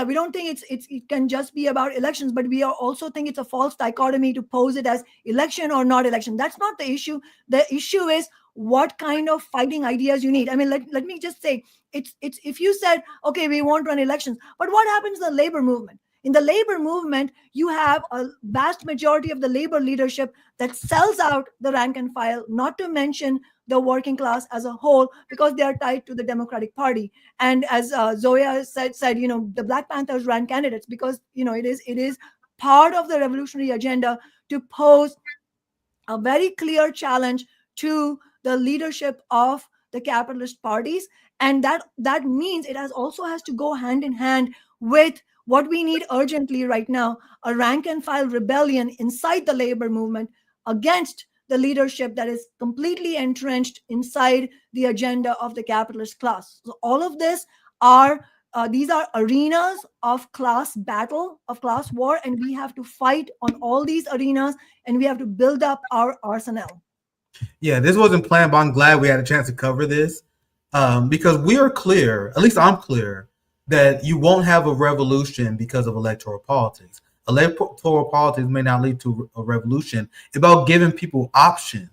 we don't think it can just be about elections, but we also think it's a false dichotomy to pose it as election or not election. That's not the issue. The issue is what kind of fighting ideas you need. I mean, let me just say, it's if you said, okay, we won't run elections, but what happens in the labor movement? In the labor movement, you have a vast majority of the labor leadership that sells out the rank and file, not to mention the working class as a whole, because they are tied to the Democratic Party. And as Zoya said, you know, the Black Panthers ran candidates because, you know, it is part of the revolutionary agenda to pose a very clear challenge to the leadership of the capitalist parties. And that means it also has to go hand in hand with what we need urgently right now, a rank and file rebellion inside the labor movement against the leadership that is completely entrenched inside the agenda of the capitalist class. So all of this these are arenas of class battle, of class war, and we have to fight on all these arenas, and we have to build up our arsenal. Yeah, this wasn't planned, but I'm glad we had a chance to cover this because we are clear, at least I'm clear, that you won't have a revolution because of electoral politics. Electoral politics may not lead to a revolution. It's about giving people options.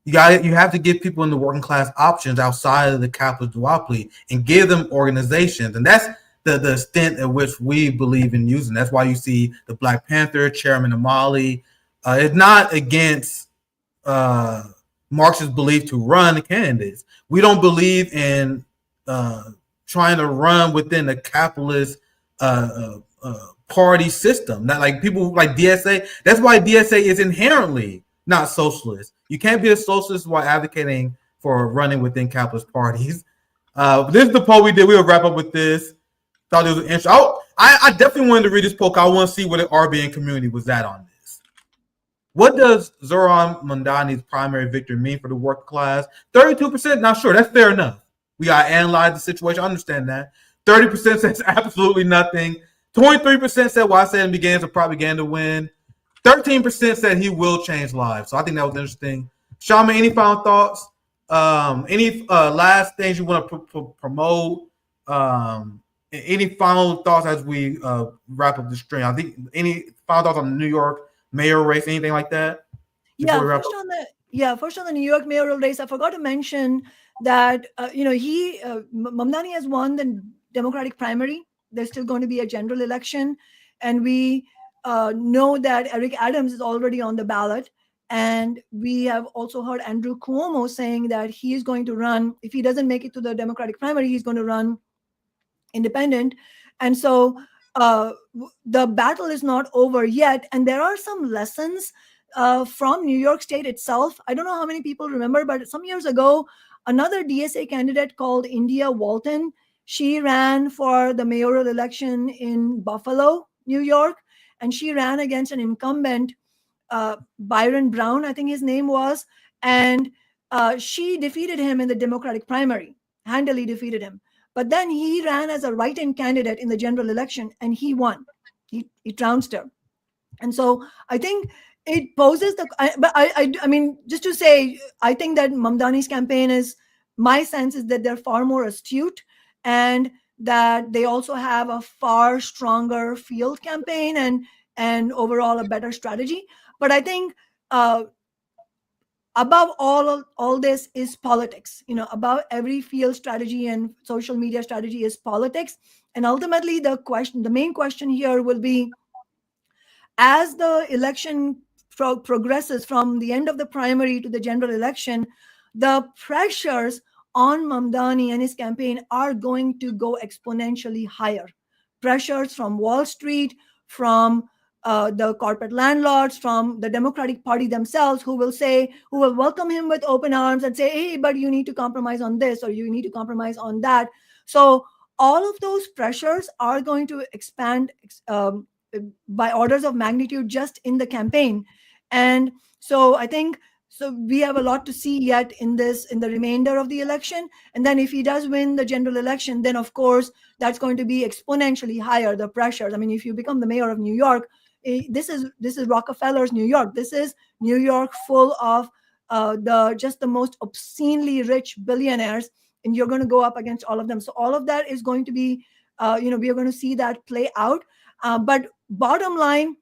You have to give people in the working class options outside of the capitalist duopoly and give them organizations. And that's the extent at which we believe in using. That's why you see the Black Panther, Chairman Amali. It's not against Marxist belief to run candidates. We don't believe in trying to run within the capitalist party system. Not like people like DSA. That's why DSA is inherently not socialist. You can't be a socialist while advocating for running within capitalist parties. This is the poll we did. We'll wrap up with this. Thought it was interesting. I definitely wanted to read this poll. I want to see what the RBN community was at on this. What does Zohran Mamdani's primary victory mean for the working class? 32%, not sure. That's fair enough. We got to analyze the situation. I understand that. 30% says absolutely nothing. 23% said why I said in the beginning it's a propaganda win. 13% said he will change lives. So I think that was interesting. Kshama, any final thoughts? Any last things you want to promote? Any final thoughts as we wrap up the stream? I think any final thoughts on the New York mayor race, anything like that? First on the New York mayoral race, I forgot to mention that Mamdani has won the Democratic primary. There's still going to be a general election, and we know that Eric Adams is already on the ballot. And we have also heard Andrew Cuomo saying that he is going to run. If he doesn't make it to the Democratic primary, he's going to run independent. And so the battle is not over yet. And there are some lessons from New York State itself. I don't know how many people remember, but some years ago, another DSA candidate called India Walton, she ran for the mayoral election in Buffalo, New York, and she ran against an incumbent, Byron Brown, I think his name was, and she defeated him in the Democratic primary, handily defeated him. But then he ran as a write-in candidate in the general election, and he won. He trounced her. And so I think it poses the, I mean, just to say, I think that Mamdani's campaign is, my sense is that they're far more astute, and that they also have a far stronger field campaign and overall a better strategy. But I think above all this is politics. Above every field strategy and social media strategy is politics. And ultimately, the main question here will be, as the election progresses from the end of the primary to the general election, the pressures on Mamdani and his campaign are going to go exponentially higher. Pressures from Wall Street, from the corporate landlords, from the Democratic Party themselves, who will welcome him with open arms and say, hey, but you need to compromise on this, or you need to compromise on that. So all of those pressures are going to expand by orders of magnitude just in the campaign. And so I think, we have a lot to see yet in the remainder of the election. And then if he does win the general election, then of course, that's going to be exponentially higher, the pressures. I mean, if you become the mayor of New York, this is Rockefeller's New York. This is New York full of the most obscenely rich billionaires, and you're going to go up against all of them. So all of that is going to be, we are going to see that play out. But bottom line,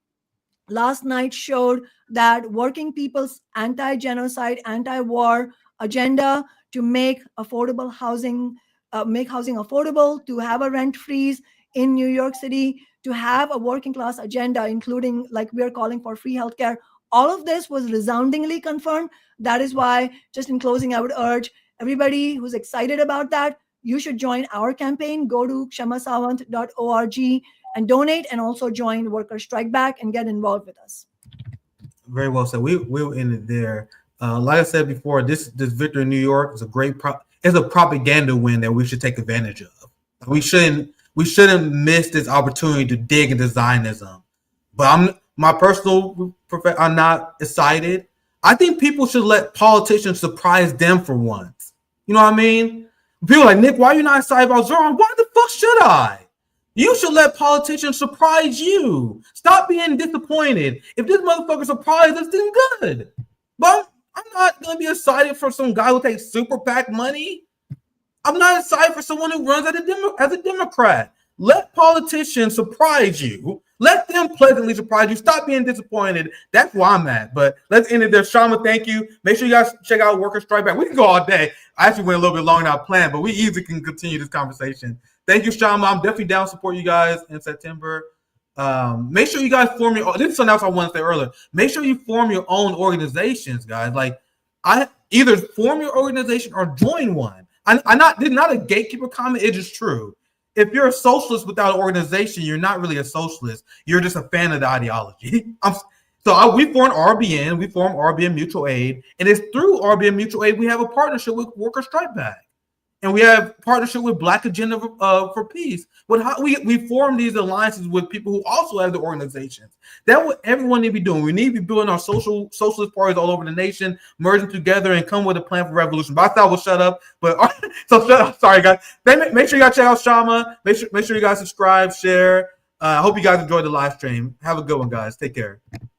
last night showed that working people's anti-genocide, anti-war agenda to make affordable housing, make housing affordable, to have a rent freeze in New York City, to have a working class agenda, including, like, we are calling for free healthcare. All of this was resoundingly confirmed. That is why, just in closing, I would urge everybody who's excited about that, you should join our campaign. Go to kshamasawant.org and donate, and also join Worker Strike Back and get involved with us. Very well said. We'll end it there. Like I said before, this victory in New York is a propaganda win that we should take advantage of. We shouldn't miss this opportunity to dig into Zionism. But I'm not excited. I think people should let politicians surprise them for once. You know what I mean? People are like, Nick, why are you not excited about Zohran? Why the fuck should I? You should let politicians surprise you. Stop being disappointed. If this motherfucker surprised us, then good. But I'm not going to be excited for some guy who takes super PAC money. I'm not excited for someone who runs as a Democrat. Let politicians surprise you. Let them pleasantly surprise you. Stop being disappointed. That's where I'm at. But let's end it there. Kshama, thank you. Make sure you guys check out Worker Strike Back. We can go all day. I actually went a little bit longer than I planned, but we easily can continue this conversation. Thank you, Kshama. I'm definitely down to support you guys in September. Make sure you guys form your own. This is something else I wanted to say earlier. Make sure you form your own organizations, guys. Like, I either form your organization or join one. This is not a gatekeeper comment. It is true. If you're a socialist without an organization, you're not really a socialist. You're just a fan of the ideology. We formed RBN. We formed RBN Mutual Aid. And it's through RBN Mutual Aid we have a partnership with Worker Strike Back. And we have partnership with Black Agenda for Peace. We form these alliances with people who also have the organizations. That's what everyone need to be doing. We need to be building our socialist parties all over the nation, merging together and come with a plan for revolution. But I thought we'll shut up. But so shut up. Sorry, guys. Make sure you guys check out Kshama. Make sure you guys subscribe, share. I hope you guys enjoyed the live stream. Have a good one, guys. Take care.